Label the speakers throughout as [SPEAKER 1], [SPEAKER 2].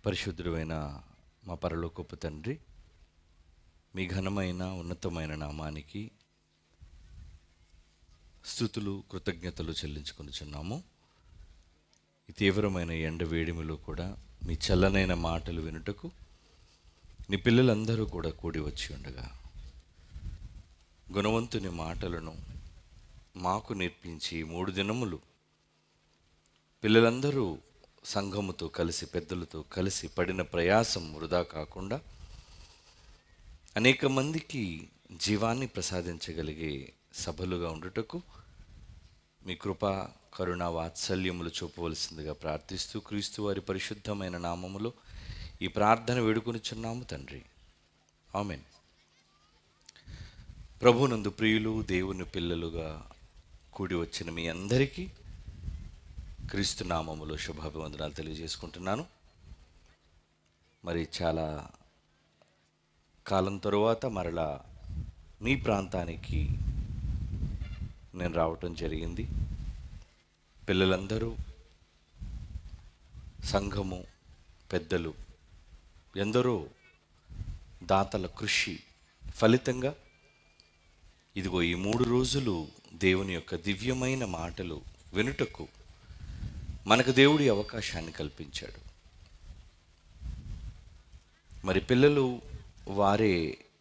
[SPEAKER 1] పరిశుద్ధుడైన మా పరలోకపు తండ్రి, మీ ఘనమైన ఉన్నతమైన నామానికి స్తుతులు కృతజ్ఞతలు చెల్లించుకొనుచున్నాము. ఈ తీవ్రమైన ఎండ వేడిమిలో కూడా మీ చల్లనైన మాటలు వినుటకు నీ పిల్లలందరూ కూడా కూడి వచ్చి ఉండగా, గుణవంతుని మాటలను మాకు నేర్పించి 3 దినములు పిల్లలందరూ సంఘముతో కలిసి, పెద్దలతో కలిసి పడిన ప్రయాసం వృధా కాకుండా అనేక మందికి జీవాన్ని ప్రసాదించగలిగే సభలుగా ఉండుటకు మీ కృప, కరుణ, వాత్సల్యములు చూపవలసిందిగా ప్రార్థిస్తూ క్రీస్తు వారి పరిశుద్ధమైన నామములో ఈ ప్రార్థన వేడుకొనుచున్నాము తండ్రి. ఆమేన్. ప్రభునందు ప్రియులు, దేవుని పిల్లలుగా కూడి వచ్చిన మీ అందరికీ క్రీస్తు నామములో శుభాభివందనాలు తెలియజేసుకుంటున్నాను. మరి చాలా కాలం తరువాత మరలా మీ ప్రాంతానికి నేను రావటం జరిగింది. పిల్లలందరూ, సంఘము, పెద్దలు, ఎందరో దాతల కృషి ఫలితంగా ఇదిగో ఈ 3 రోజులు దేవుని యొక్క దివ్యమైన మాటలు వినుటకు మనకు దేవుడి అవకాశాన్ని కల్పించాడు. మరి పిల్లలు వారే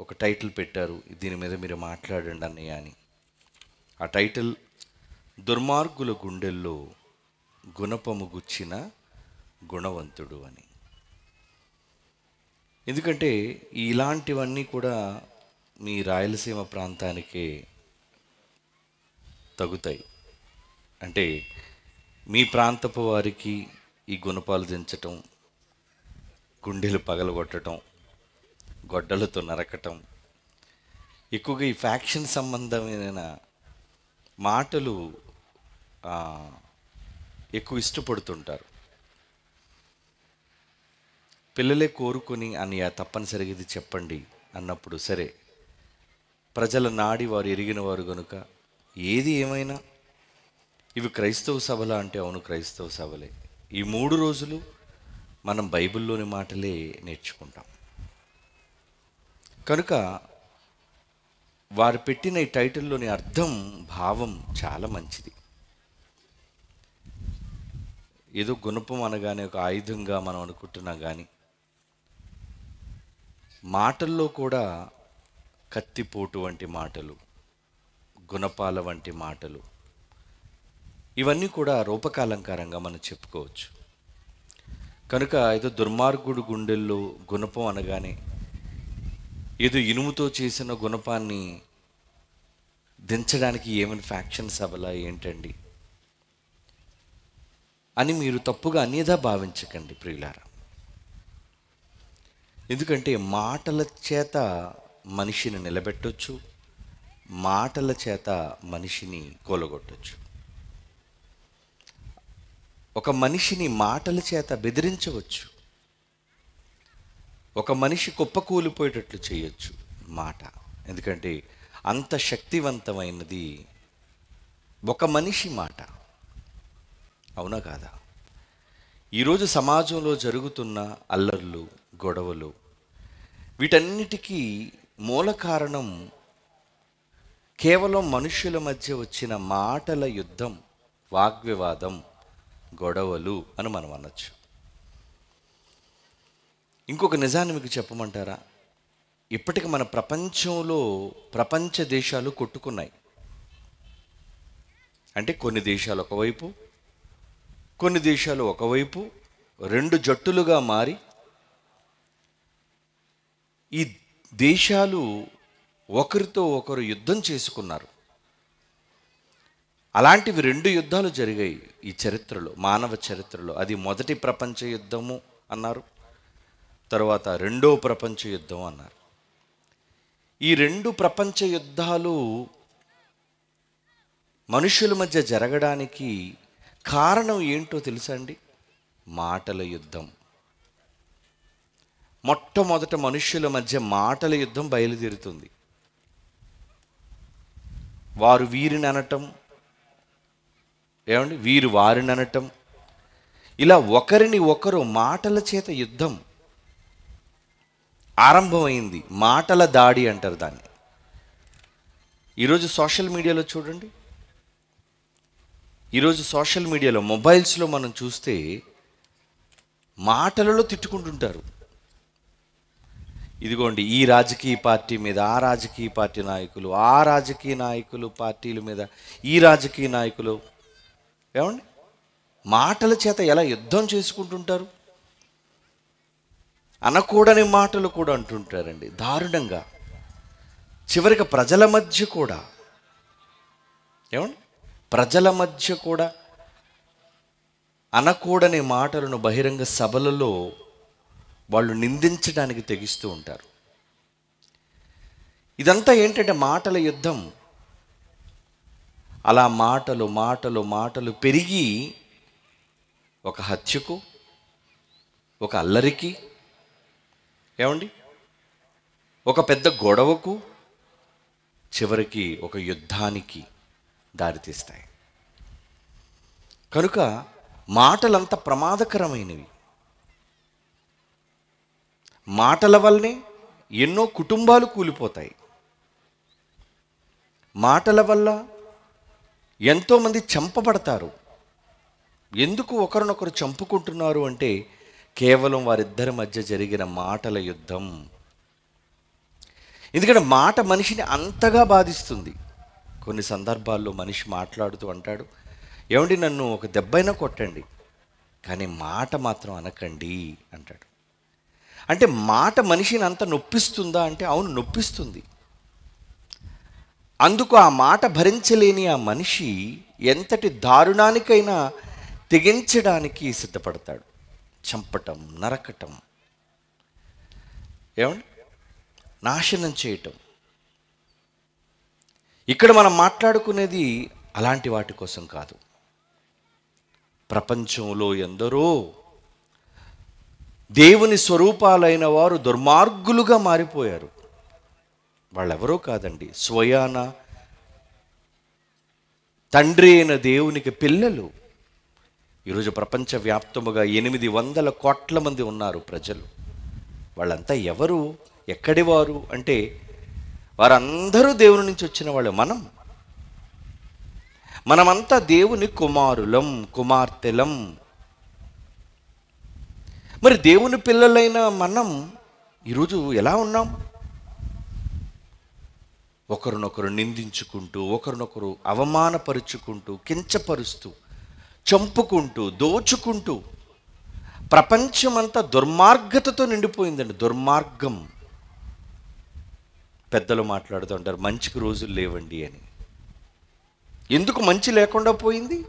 [SPEAKER 1] ఒక టైటిల్ పెట్టారు, దీని మీద మీరు మాట్లాడండి అన్నయ్య అని. ఆ టైటిల్ దుర్మార్గుల గుండెల్లో గుణపము గుచ్చిన గుణవంతుడు అని. ఎందుకంటే ఇలాంటివన్నీ కూడా మీ రాయలసీమ ప్రాంతానికే తగుతాయి. అంటే మీ ప్రాంతపు వారికి ఈ గుణపాలు దించటం, గుండెలు పగలగొట్టడం, గొడ్డలతో నరకటం, ఎక్కువగా ఈ ఫ్యాక్షన్ సంబంధమైన మాటలు ఎక్కువ ఇష్టపడుతుంటారు. పిల్లలే కోరుకొని అన్నయ్య తప్పనిసరిగా ఇది చెప్పండి అన్నప్పుడు సరే, ప్రజల నాడి వారు ఎరిగిన వారు కనుక ఏది ఏమైనా ఇవి క్రైస్తవ సభలా అంటే అవును క్రైస్తవ సభలే. ఈ 3 రోజులు మనం బైబిల్లోని మాటలే నేర్చుకుంటాం. కనుక వారు పెట్టిన ఈ టైటిల్లోని అర్థం, భావం చాలా మంచిది. ఏదో గుణపం అనగానే ఒక ఆయుధంగా మనం అనుకుంటున్నాం, కానీ మాటల్లో కూడా కత్తిపోటు వంటి మాటలు, గుణపాల వంటి మాటలు, ఇవన్నీ కూడా రూపకాలంకారంగా మనం చెప్పుకోవచ్చు. కనుక ఏదో దుర్మార్గుడు గుండెల్లో గుణపం అనగానే ఏదో ఇనుముతో చేసిన గుణపాన్ని దించడానికి ఏమైనా ఫ్యాక్షన్ సభలా ఏంటండి అని మీరు తప్పుగా అన్యథా భావించకండి ప్రియులారా. ఎందుకంటే మాటల చేత మనిషిని నిలబెట్టొచ్చు, మాటల చేత మనిషిని కూలగొట్టొచ్చు. ఒక మనిషిని మాటల చేత బెదిరించవచ్చు, ఒక మనిషి కుప్పకూలిపోయేటట్లు చేయొచ్చు మాట. ఎందుకంటే అంత శక్తివంతమైనది ఒక మనిషి మాట. అవునా కాదా? ఈరోజు సమాజంలో జరుగుతున్న అల్లర్లు, గొడవలు, వీటన్నిటికీ మూల కారణం కేవలం మనుషుల మధ్య వచ్చిన మాటల యుద్ధం, వాగ్వివాదం, గొడవలు అని మనం అనొచ్చు. ఇంకొక నిజాన్ని మీకు చెప్పమంటారా? ఇప్పటికి మన ప్రపంచంలో ప్రపంచ దేశాలు కొట్టుకున్నాయి. అంటే కొన్ని దేశాలు ఒకవైపు, కొన్ని దేశాలు ఒకవైపు 2 జట్టులుగా మారి ఈ దేశాలు ఒకరితో ఒకరు యుద్ధం చేసుకున్నారు. అలాంటివి 2 యుద్ధాలు జరిగాయి ఈ చరిత్రలో, మానవ చరిత్రలో. అది మొదటి ప్రపంచ యుద్ధము అన్నారు, తర్వాత 2వ ప్రపంచ యుద్ధం అన్నారు. ఈ 2 ప్రపంచ యుద్ధాలు మనుషుల మధ్య జరగడానికి కారణం ఏంటో తెలుసా అండి? మాటల యుద్ధం. మొట్టమొదట మనుష్యుల మధ్య మాటల యుద్ధం బయలుదేరుతుంది. వారు వీరిని అనటం, ఏమండి, వీరు వారిని అనటం, ఇలా ఒకరిని ఒకరు మాటల చేత యుద్ధం ఆరంభమైంది. మాటల దాడి అంటారు దాన్ని. ఈరోజు సోషల్ మీడియాలో చూడండి, ఈరోజు సోషల్ మీడియాలో మొబైల్స్లో మనం చూస్తే మాటలలో తిట్టుకుంటుంటారు. ఇదిగోండి, ఈ రాజకీయ పార్టీ మీద ఆ రాజకీయ పార్టీ నాయకులు, ఆ రాజకీయ నాయకులు పార్టీల మీద ఈ రాజకీయ నాయకులు, ఏమండి మాటల చేత ఎలా యుద్ధం చేసుకుంటుంటారు. అనకూడని మాటలు కూడా అంటుంటారండి దారుణంగా. చివరికి ప్రజల మధ్య కూడా, ఏమండి ప్రజల మధ్య కూడా అనకూడని మాటలను బహిరంగ సభలలో వాళ్ళు నిందించడానికి తెగిస్తూ ఉంటారు. ఇదంతా ఏంటంటే మాటల యుద్ధం. అలా మాటలు మాటలు మాటలు పెరిగి ఒక హత్యకు, ఒక అల్లరికి, ఏమండి ఒక పెద్ద గొడవకు, చివరికి ఒక యుద్ధానికి దారితీస్తాయి. కనుక మాటలంత ప్రమాదకరమైనవి. మాటల వల్లనే ఎన్నో కుటుంబాలు కూలిపోతాయి. మాటల వల్ల ఎంతోమంది చంపబడతారు. ఎందుకు ఒకరినొకరు చంపుకుంటున్నారు అంటే కేవలం వారిద్దరి మధ్య జరిగిన మాటల యుద్ధం. ఎందుకంటే మాట మనిషిని అంతగా బాధిస్తుంది. కొన్ని సందర్భాల్లో మనిషి మాట్లాడుతూ అంటాడు, ఏమండి నన్ను ఒక దెబ్బైనా కొట్టండి కానీ మాట మాత్రం అనకండి అంటాడు. అంటే మాట మనిషిని అంత నొప్పిస్తుందా అంటే అవును, నొప్పిస్తుంది. అందుకు ఆ మాట భరించలేని ఆ మనిషి ఎంతటి దారుణానికైనా తెగించడానికి సిద్ధపడతాడు. చంపటం, నరకటం, ఏమండి నాశనం చేయటం. ఇక్కడ మనం మాట్లాడుకునేది అలాంటి వాటి కోసం కాదు. ప్రపంచంలో ఎందరో దేవుని స్వరూపాలైన వారు దుర్మార్గులుగా మారిపోయారు. వాళ్ళెవరో కాదండి, స్వయాన తండ్రి అయిన దేవునికి పిల్లలు. ఈరోజు ప్రపంచవ్యాప్తముగా 800 కోట్ల మంది ఉన్నారు ప్రజలు. వాళ్ళంతా ఎవరు, ఎక్కడి వారు అంటే వారందరూ దేవుని నుంచి వచ్చిన వాళ్ళు. మనమంతా దేవుని కుమారులం, కుమార్తెలం. మరి దేవుని పిల్లలైన మనం ఈరోజు ఎలా ఉన్నాం? ఒకరినొకరు నిందించుకుంటూ, ఒకరినొకరు అవమానపరుచుకుంటూ, కించపరుస్తూ, చంపుకుంటూ, దోచుకుంటూ, ప్రపంచమంతా దుర్మార్గతతో నిండిపోయిందండి. దుర్మార్గం. పెద్దలు మాట్లాడుతూ ఉంటారు, మంచికి రోజులు లేవండి అని. ఎందుకు మంచి లేకుండా పోయింది?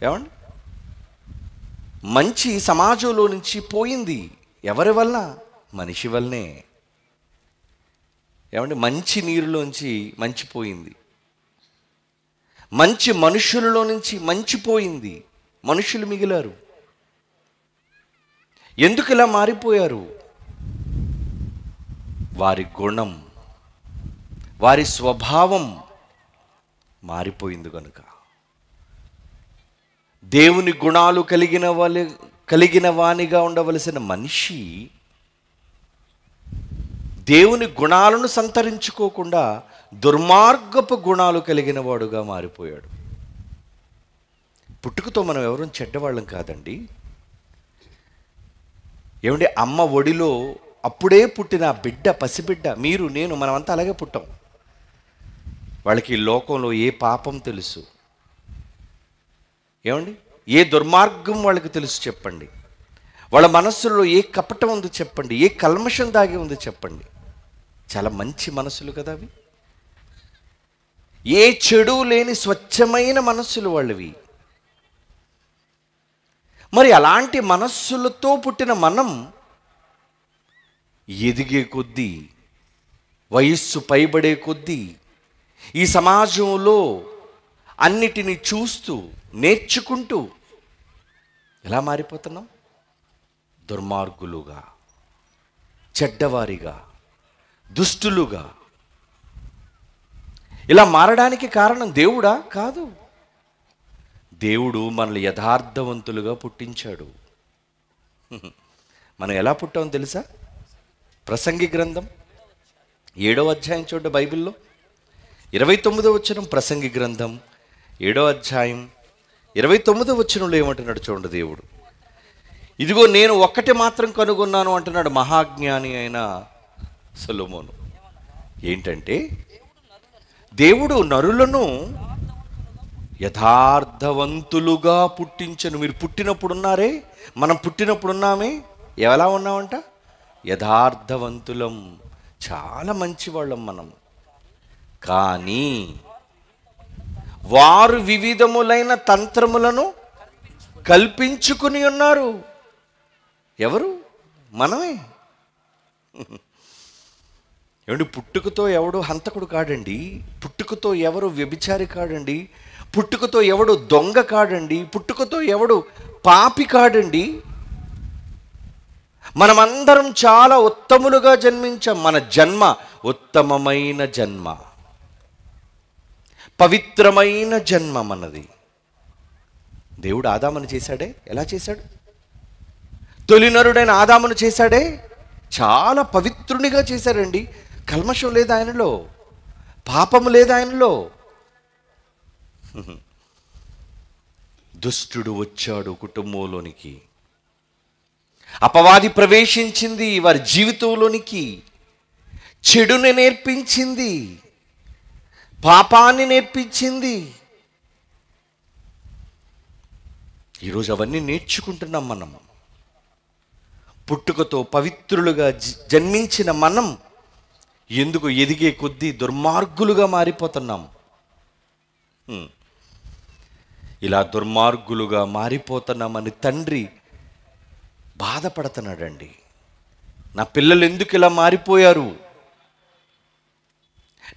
[SPEAKER 1] ఏమండి మంచి సమాజంలో నుంచి పోయింది. ఎవరి వల్ల? మనిషి వల్లనే. ఏమండి మంచి నీరులోంచి మంచిపోయింది. మంచి మనుషులలో నుంచి మంచిపోయింది. మనుషులు మిగిలారు. ఎందుకు ఇలా మారిపోయారు? వారి గుణం, వారి స్వభావం మారిపోయింది కనుక. దేవుని గుణాలు కలిగిన వానిగా ఉండవలసిన మనిషి దేవుని గుణాలను సంతరించుకోకుండా దుర్మార్గపు గుణాలు కలిగిన వాడుగా మారిపోయాడు. పుట్టుకతో మనం ఎవరూ చెడ్డవాళ్ళం కాదండి. ఏమంటే అమ్మ ఒడిలో అప్పుడే పుట్టిన బిడ్డ, పసిబిడ్డ, మీరు నేను, మనమంతా అలాగే పుట్టాం. వాళ్ళకి లోకంలో ఏ పాపం తెలుసు? ఏమండి ఏ దుర్మార్గం వాళ్ళకి తెలుసు చెప్పండి? వాళ్ళ మనస్సులో ఏ కపటం ఉందో చెప్పండి? ఏ కల్మషం దాగి ఉందో చెప్పండి? చాలా మంచి మనసులు కదా అవి. ఏ చెడు లేని స్వచ్ఛమైన మనస్సులు వాళ్ళవి. మరి అలాంటి మనస్సులతో పుట్టిన మనం ఎదిగే కొద్దీ, వయస్సు పైబడే కొద్దీ ఈ సమాజంలో అన్నిటినీ చూస్తూ, నేర్చుకుంటూ ఎలా మారిపోతున్నాం? దుర్మార్గులుగా, చెడ్డవారిగా, దుష్టులుగా. ఇలా మారడానికి కారణం దేవుడా? కాదు. దేవుడు మనల్ని యథార్థవంతులుగా పుట్టించాడు. మనం ఎలా పుట్టామో తెలుసా? ప్రసంగి గ్రంథం 7వ అధ్యాయం చూడండి, బైబిల్లో 29వ వచనం. ప్రసంగి గ్రంథం 7వ అధ్యాయం 29వ వచనంలో ఏమంటున్నాడు చూడండి దేవుడు. ఇదిగో నేను ఒక్కటి మాత్రం కనుగొన్నాను అంటున్నాడు మహాజ్ఞాని అయిన సొలొమోను. ఏంటంటే, దేవుడు నరులను యథార్థవంతులుగా పుట్టించను. మీరు పుట్టినప్పుడు ఉన్నారే, మనం పుట్టినప్పుడు ఉన్నామే, ఎలా ఉన్నామంట? యథార్థవంతులం, చాలా మంచివాళ్ళం మనం. కానీ వారు వివిధములైన తంత్రములను కల్పించుకుని ఉన్నారు. ఎవరు? మనమే. ఏమండి, పుట్టుకతో ఎవడు హంతకుడు కాడండి, పుట్టుకతో ఎవడు వ్యభిచారి కాడండి, పుట్టుకతో ఎవడు దొంగ కాడండి, పుట్టుకతో ఎవడు పాపి కాడండి. మనమందరం చాలా ఉత్తములుగా జన్మించాం. మన జన్మ ఉత్తమమైన జన్మ, పవిత్రమైన జన్మ మనది. దేవుడు ఆదామును చేశాడే, ఎలా చేశాడు? తొలినరుడైన ఆదామును చేశాడే, చాలా పవిత్రునిగా చేశాడండి. కల్మషం లేదు ఆయనలో, పాపము లేదు ఆయనలో. దుష్టుడు వచ్చాడు కుటుంబంలోనికి, అపవాది ప్రవేశించింది వారి జీవితంలోనికి, చెడుని నేర్పించింది, పాపాన్ని నేర్పించింది. ఈరోజు అవన్నీ నేర్చుకుంటున్నాం మనం. పుట్టుకతో పవిత్రులుగా జన్మించిన మనం ఎందుకు ఎదిగే కొద్దీ దుర్మార్గులుగా మారిపోతున్నాం? ఇలా దుర్మార్గులుగా మారిపోతున్నామని తండ్రి బాధపడుతున్నాడండి. నా పిల్లలు ఎందుకు ఇలా మారిపోయారు?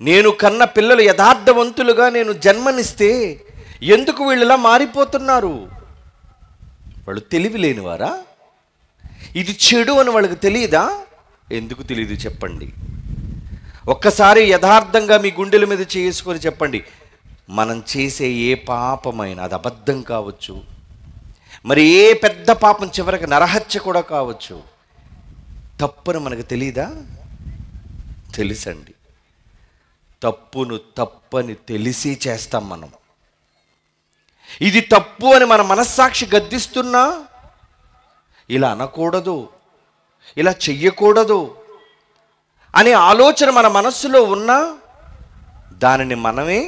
[SPEAKER 1] నేను కన్న పిల్లలు యథార్థవంతులుగా నేను జన్మనిస్తే ఎందుకు వీళ్ళు ఇలా మారిపోతున్నారు? వాళ్ళు తెలివి లేనివారా? ఇది చెడు అని వాళ్ళకి తెలియదా? ఎందుకు తెలియదు చెప్పండి. ఒక్కసారి యథార్థంగా మీ గుండెల మీద చేసుకొని చెప్పండి, మనం చేసే ఏ పాపమైనా, అది అబద్ధం కావచ్చు, మరి ఏ పెద్ద పాపం, చివరికి నరహత్య కూడా కావచ్చు, తప్పును మనకు తెలీదా? తెలుసండి. తప్పును తప్పని తెలిసి చేస్తాం మనం. ఇది తప్పు అని మన మనస్సాక్షి గద్దిస్తున్నా, ఇలా అనకూడదు, ఇలా చెయ్యకూడదు అనే ఆలోచన మన మనస్సులో ఉన్నా దానిని మనమే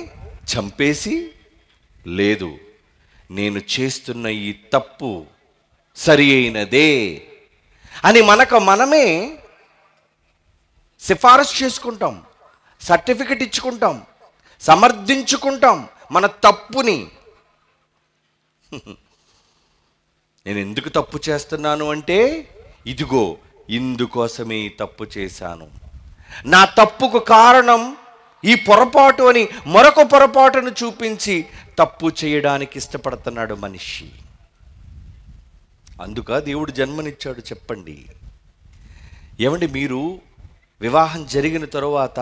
[SPEAKER 1] చంపేసి, లేదు నేను చేస్తున్న ఈ తప్పు సరి అయినదే అని మనమే సిఫారసు చేసుకుంటాం, సర్టిఫికెట్ ఇచ్చుకుంటాం, సమర్థించుకుంటాం మన తప్పుని. నేను ఎందుకు తప్పు చేస్తున్నాను అంటే, ఇదిగో ఇందుకోసమే తప్పు చేశాను, నా తప్పుకు కారణం ఈ పొరపాటు అని మరొక పొరపాటును చూపించి తప్పు చేయడానికి ఇష్టపడుతున్నాడు మనిషి. అందుక దేవుడు జన్మనిచ్చాడు. చెప్పండి ఏమండి, మీరు వివాహం జరిగిన తరువాత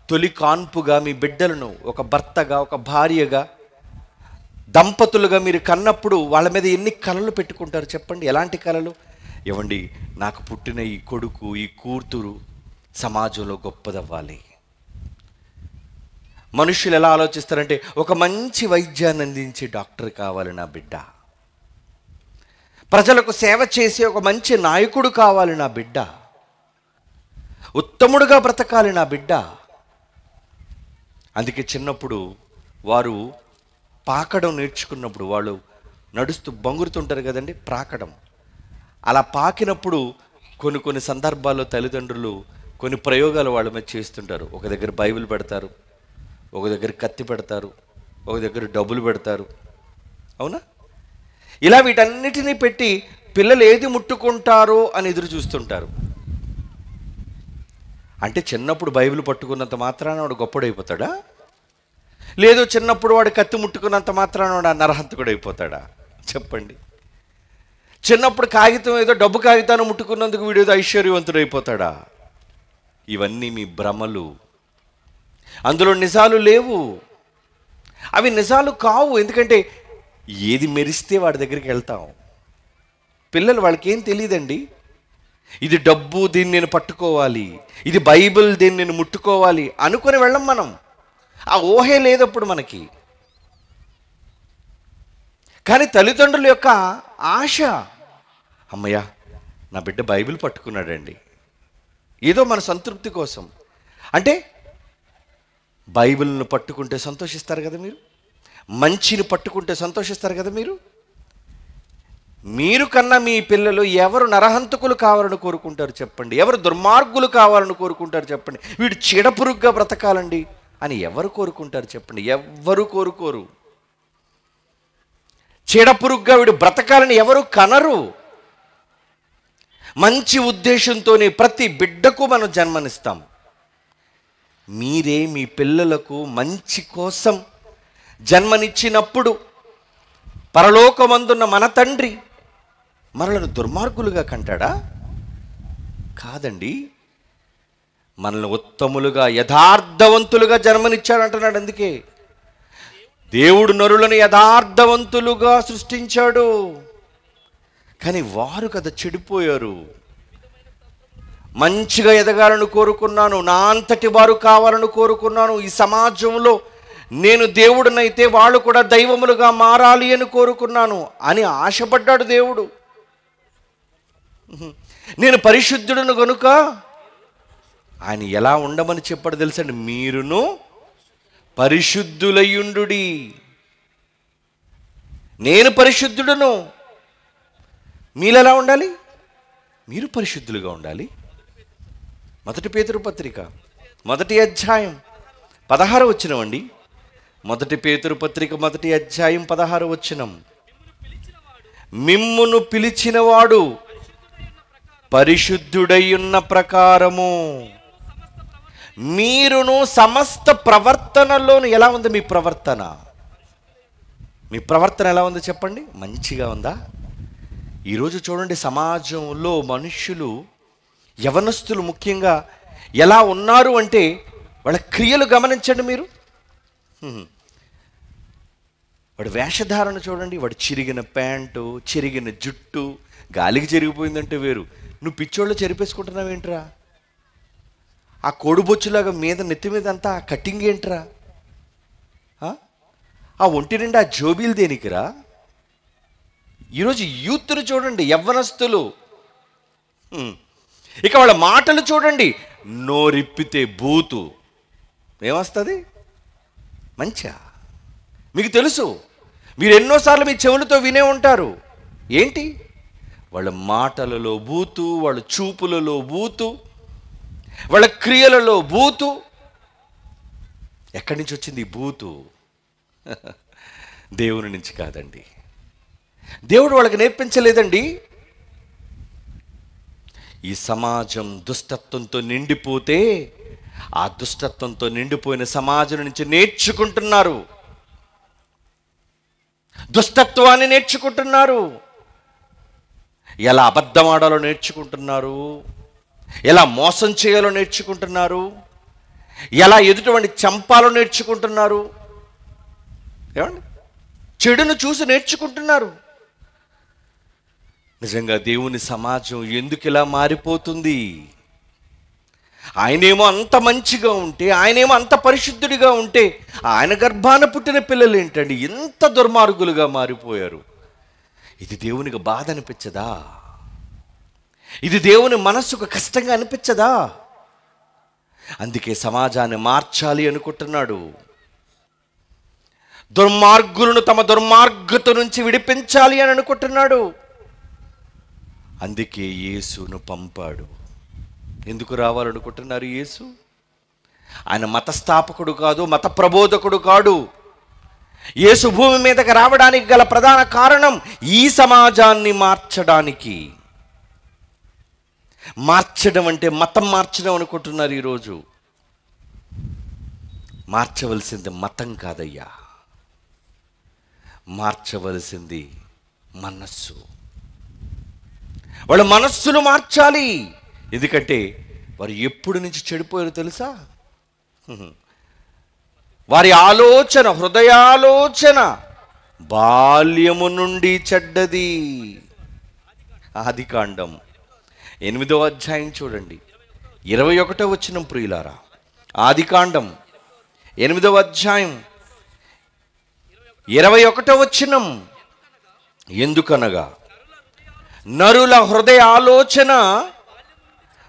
[SPEAKER 1] తొలి కాన్పుగా మీ బిడ్డలను ఒక భర్తగా, ఒక భార్యగా, దంపతులుగా మీరు కన్నప్పుడు వాళ్ళ మీద ఎన్ని కలలు పెట్టుకుంటారు చెప్పండి? ఎలాంటి కలలు? ఏమండి, నాకు పుట్టిన ఈ కొడుకు, ఈ కూతురు సమాజంలో గొప్పదవ్వాలి. మనుషులు ఎలా ఆలోచిస్తారంటే, ఒక మంచి వైద్యాన్ని అందించే డాక్టర్ కావాలి నా బిడ్డ, ప్రజలకు సేవ చేసే ఒక మంచి నాయకుడు కావాలి నా బిడ్డ, ఉత్తముడుగా బ్రతకాలి నా బిడ్డ. అందుకే చిన్నప్పుడు వారు పాకడం నేర్చుకున్నప్పుడు, వాళ్ళు నడుస్తూ బొంగురుతుంటారు కదండి, ప్రాకడం. అలా పాకినప్పుడు కొన్ని సందర్భాల్లో తల్లిదండ్రులు కొన్ని ప్రయోగాలు వాళ్ళ మీద చేస్తుంటారు. ఒక దగ్గర బైబిల్ పెడతారు, ఒక దగ్గర కత్తి పెడతారు, ఒక దగ్గర డబ్బులు పెడతారు. అవునా? ఇలా వీటన్నిటినీ పెట్టి పిల్లలు ఏది ముట్టుకుంటారో అని ఎదురు చూస్తుంటారు. అంటే చిన్నప్పుడు బైబిల్ పట్టుకున్నంత మాత్రాన వాడు గొప్పడైపోతాడా? లేదు చిన్నప్పుడు వాడు కత్తి ముట్టుకున్నంత మాత్రాన వాడు నరహంతకుడు అయిపోతాడా? చెప్పండి. చిన్నప్పుడు కాగితం ఏదో డబ్బు కాగితాన్ని ముట్టుకున్నందుకు వీడు ఏదో ఐశ్వర్యవంతుడు అయిపోతాడా? ఇవన్నీ మీ భ్రమలు. అందులో నిజాలు లేవు, అవి నిజాలు కావు. ఎందుకంటే ఏది మెరిస్తే వాడి దగ్గరికి వెళ్తాం. పిల్లలు వాళ్ళకి ఏం తెలియదండి. ఇది డబ్బు, దీన్ని నేను పట్టుకోవాలి, ఇది బైబిల్, దీన్ని నేను ముట్టుకోవాలి అనుకుని వెళ్ళం మనం. ఆ ఊహే లేదప్పుడు మనకి. కానీ తల్లిదండ్రుల యొక్క ఆశ, అమ్మయ్య నా బిడ్డ బైబిల్ పట్టుకున్నాడండి, ఏదో మన సంతృప్తి కోసం. అంటే బైబిల్ను పట్టుకుంటే సంతోషిస్తారు కదా మీరు, మంచిని పట్టుకుంటే సంతోషిస్తారు కదా మీరు. మీరు కన్నా మీ పిల్లలు ఎవరు నరహంతకులు కావాలని కోరుకుంటారు చెప్పండి? ఎవరు దుర్మార్గులు కావాలని కోరుకుంటారు చెప్పండి? వీడు చీడపురుగ్గా బ్రతకాలండి అని ఎవరు కోరుకుంటారు చెప్పండి? ఎవ్వరు కోరుకోరు. చీడపురుగ్గా వీడు బ్రతకాలని ఎవరు కనరు. మంచి ఉద్దేశంతోనే ప్రతి బిడ్డకు మనం జన్మనిస్తాం. మీరే మీ పిల్లలకు మంచి కోసం జన్మనిచ్చినప్పుడు పరలోకమందున్న మన తండ్రి మనలను దుర్మార్గులుగా కంటాడా? కాదండి. మనల్ని ఉత్తములుగా, యథార్థవంతులుగా జన్మనిచ్చాడంటున్నాడు. అందుకే దేవుడు నరులను యథార్థవంతులుగా సృష్టించాడు. కానీ వారు కదా చెడిపోయారు. మంచిగా ఎదగాలని కోరుకున్నాను, నా అంతటి వారు కావాలని కోరుకున్నాను, ఈ సమాజంలో నేను దేవుడినైతే వాళ్ళు కూడా దైవములుగా మారాలి అని కోరుకున్నాను అని ఆశపడ్డాడు దేవుడు. నేను పరిశుద్ధుడును గనుక ఆయన ఎలా ఉండమని చెప్పాడు తెలుసండి? మీరును పరిశుద్ధులయ్యుండుడి. నేను పరిశుద్ధుడును, మీరు ఎలా ఉండాలి? మీరు పరిశుద్ధులుగా ఉండాలి. 1 పేతురు పత్రిక 1వ అధ్యాయం 16వ వచనం అండి. 1 పేతురు పత్రిక 1వ అధ్యాయం 16వ వచనం. మిమ్మును పిలిచినవాడు పరిశుద్ధుడయ్యున్న ప్రకారము మీరును సమస్త ప్రవర్తనలోను ఎలా ఉంది మీ ప్రవర్తన? మీ ప్రవర్తన ఎలా ఉంది చెప్పండి? మంచిగా ఉందా? ఈరోజు చూడండి, సమాజంలో మనుష్యులు, యవనస్తులు ముఖ్యంగా ఎలా ఉన్నారు అంటే వాళ్ళ క్రియలు గమనించండి మీరు. వాడి వేషధారణ చూడండి. వాడు చిరిగిన ప్యాంటు, చిరిగిన జుట్టు, గాలికి చెరిగిపోయిందంటే వేరు. నువ్వు పిచ్చోళ్ళు చెరిపేసుకుంటున్నావు ఏంట్రా? ఆ కోడిబొచ్చులాగా మీద నెత్తి మీద అంతా కటింగ్ ఏంట్రా? ఆ ఒంటి నిండా జోబీలు దేనికిరా? ఈరోజు యూత్ను చూడండి, యవ్వనస్తులు. ఇక వాళ్ళ మాటలు చూడండి, నోరిప్పితే బూతు. ఏమొస్తుంది? మంచా? మీకు తెలుసు, మీరు ఎన్నోసార్లు మీ చెవులతో వినే ఉంటారు. ఏంటి? వాళ్ళ మాటలలో బూతు, వాళ్ళ చూపులలో బూతు, వాళ్ళ క్రియలలో బూతు. ఎక్కడి నుంచి వచ్చింది ఈ బూతు? దేవుని నుంచి కాదండి. దేవుడు వాళ్ళకి నేర్పించలేదండి. ఈ సమాజం దుష్టత్వంతో నిండిపోతే ఆ దుష్టత్వంతో నిండిపోయిన సమాజం నుంచి నేర్చుకుంటున్నారు, దుష్టత్వాన్ని నేర్చుకుంటున్నారు, ఎలా అబద్ధం ఆడాలో నేర్చుకుంటున్నారు, ఎలా మోసం చేయాలో నేర్చుకుంటున్నారు, ఎలా ఎదుటివాడిని చంపాలో నేర్చుకుంటున్నారు. ఏమండి? చెడును చూసి నేర్చుకుంటున్నారు. నిజంగా దేవుని సమాజం ఎందుకు ఇలా మారిపోతుంది? ఆయనేమో అంత మంచిగా ఉంటే, ఆయనేమో అంత పరిశుద్ధుడిగా ఉంటే, ఆయన గర్భాన పుట్టిన పిల్లలు ఏంటండి ఎంత దుర్మార్గులుగా మారిపోయారు? ఇది దేవునికి బాధ అనిపించదా? ఇది దేవుని మనస్సుకు కష్టంగా అనిపించదా? అందుకే సమాజాన్ని మార్చాలి అనుకుంటున్నాడు. దుర్మార్గులను తమ దుర్మార్గత నుంచి విడిపించాలి అని అనుకుంటున్నాడు. అందుకే యేసును పంపాడు. ఎందుకు రావాలనుకుంటున్నారు యేసు? ఆయన మతస్థాపకుడు కాదు, మత ప్రబోధకుడు కాడు. యేసు భూమి మీదకి రావడానికి గల ప్రధాన కారణం ఈ సమాజాన్ని మార్చడానికి. మార్చడం అంటే మతం మార్చడం అనుకుంటున్నారు ఈరోజు. మార్చవలసింది మతం కాదయ్యా, మార్చవలసింది మనస్సు. వాళ్ళ మనస్సును మార్చాలి. ఎందుకంటే వారు ఎప్పుడు నుంచి చెడిపోయారో తెలుసా? వారి ఆలోచన, హృదయాలోచన బాల్యము నుండి చెడ్డది. ఆదికాండం 8వ అధ్యాయం చూడండి, 21వ వచనం ప్రియులారా. ఆదికాండం 8వ అధ్యాయం 21వ వచనం. ఎందుకనగా నరుల హృదయ ఆలోచన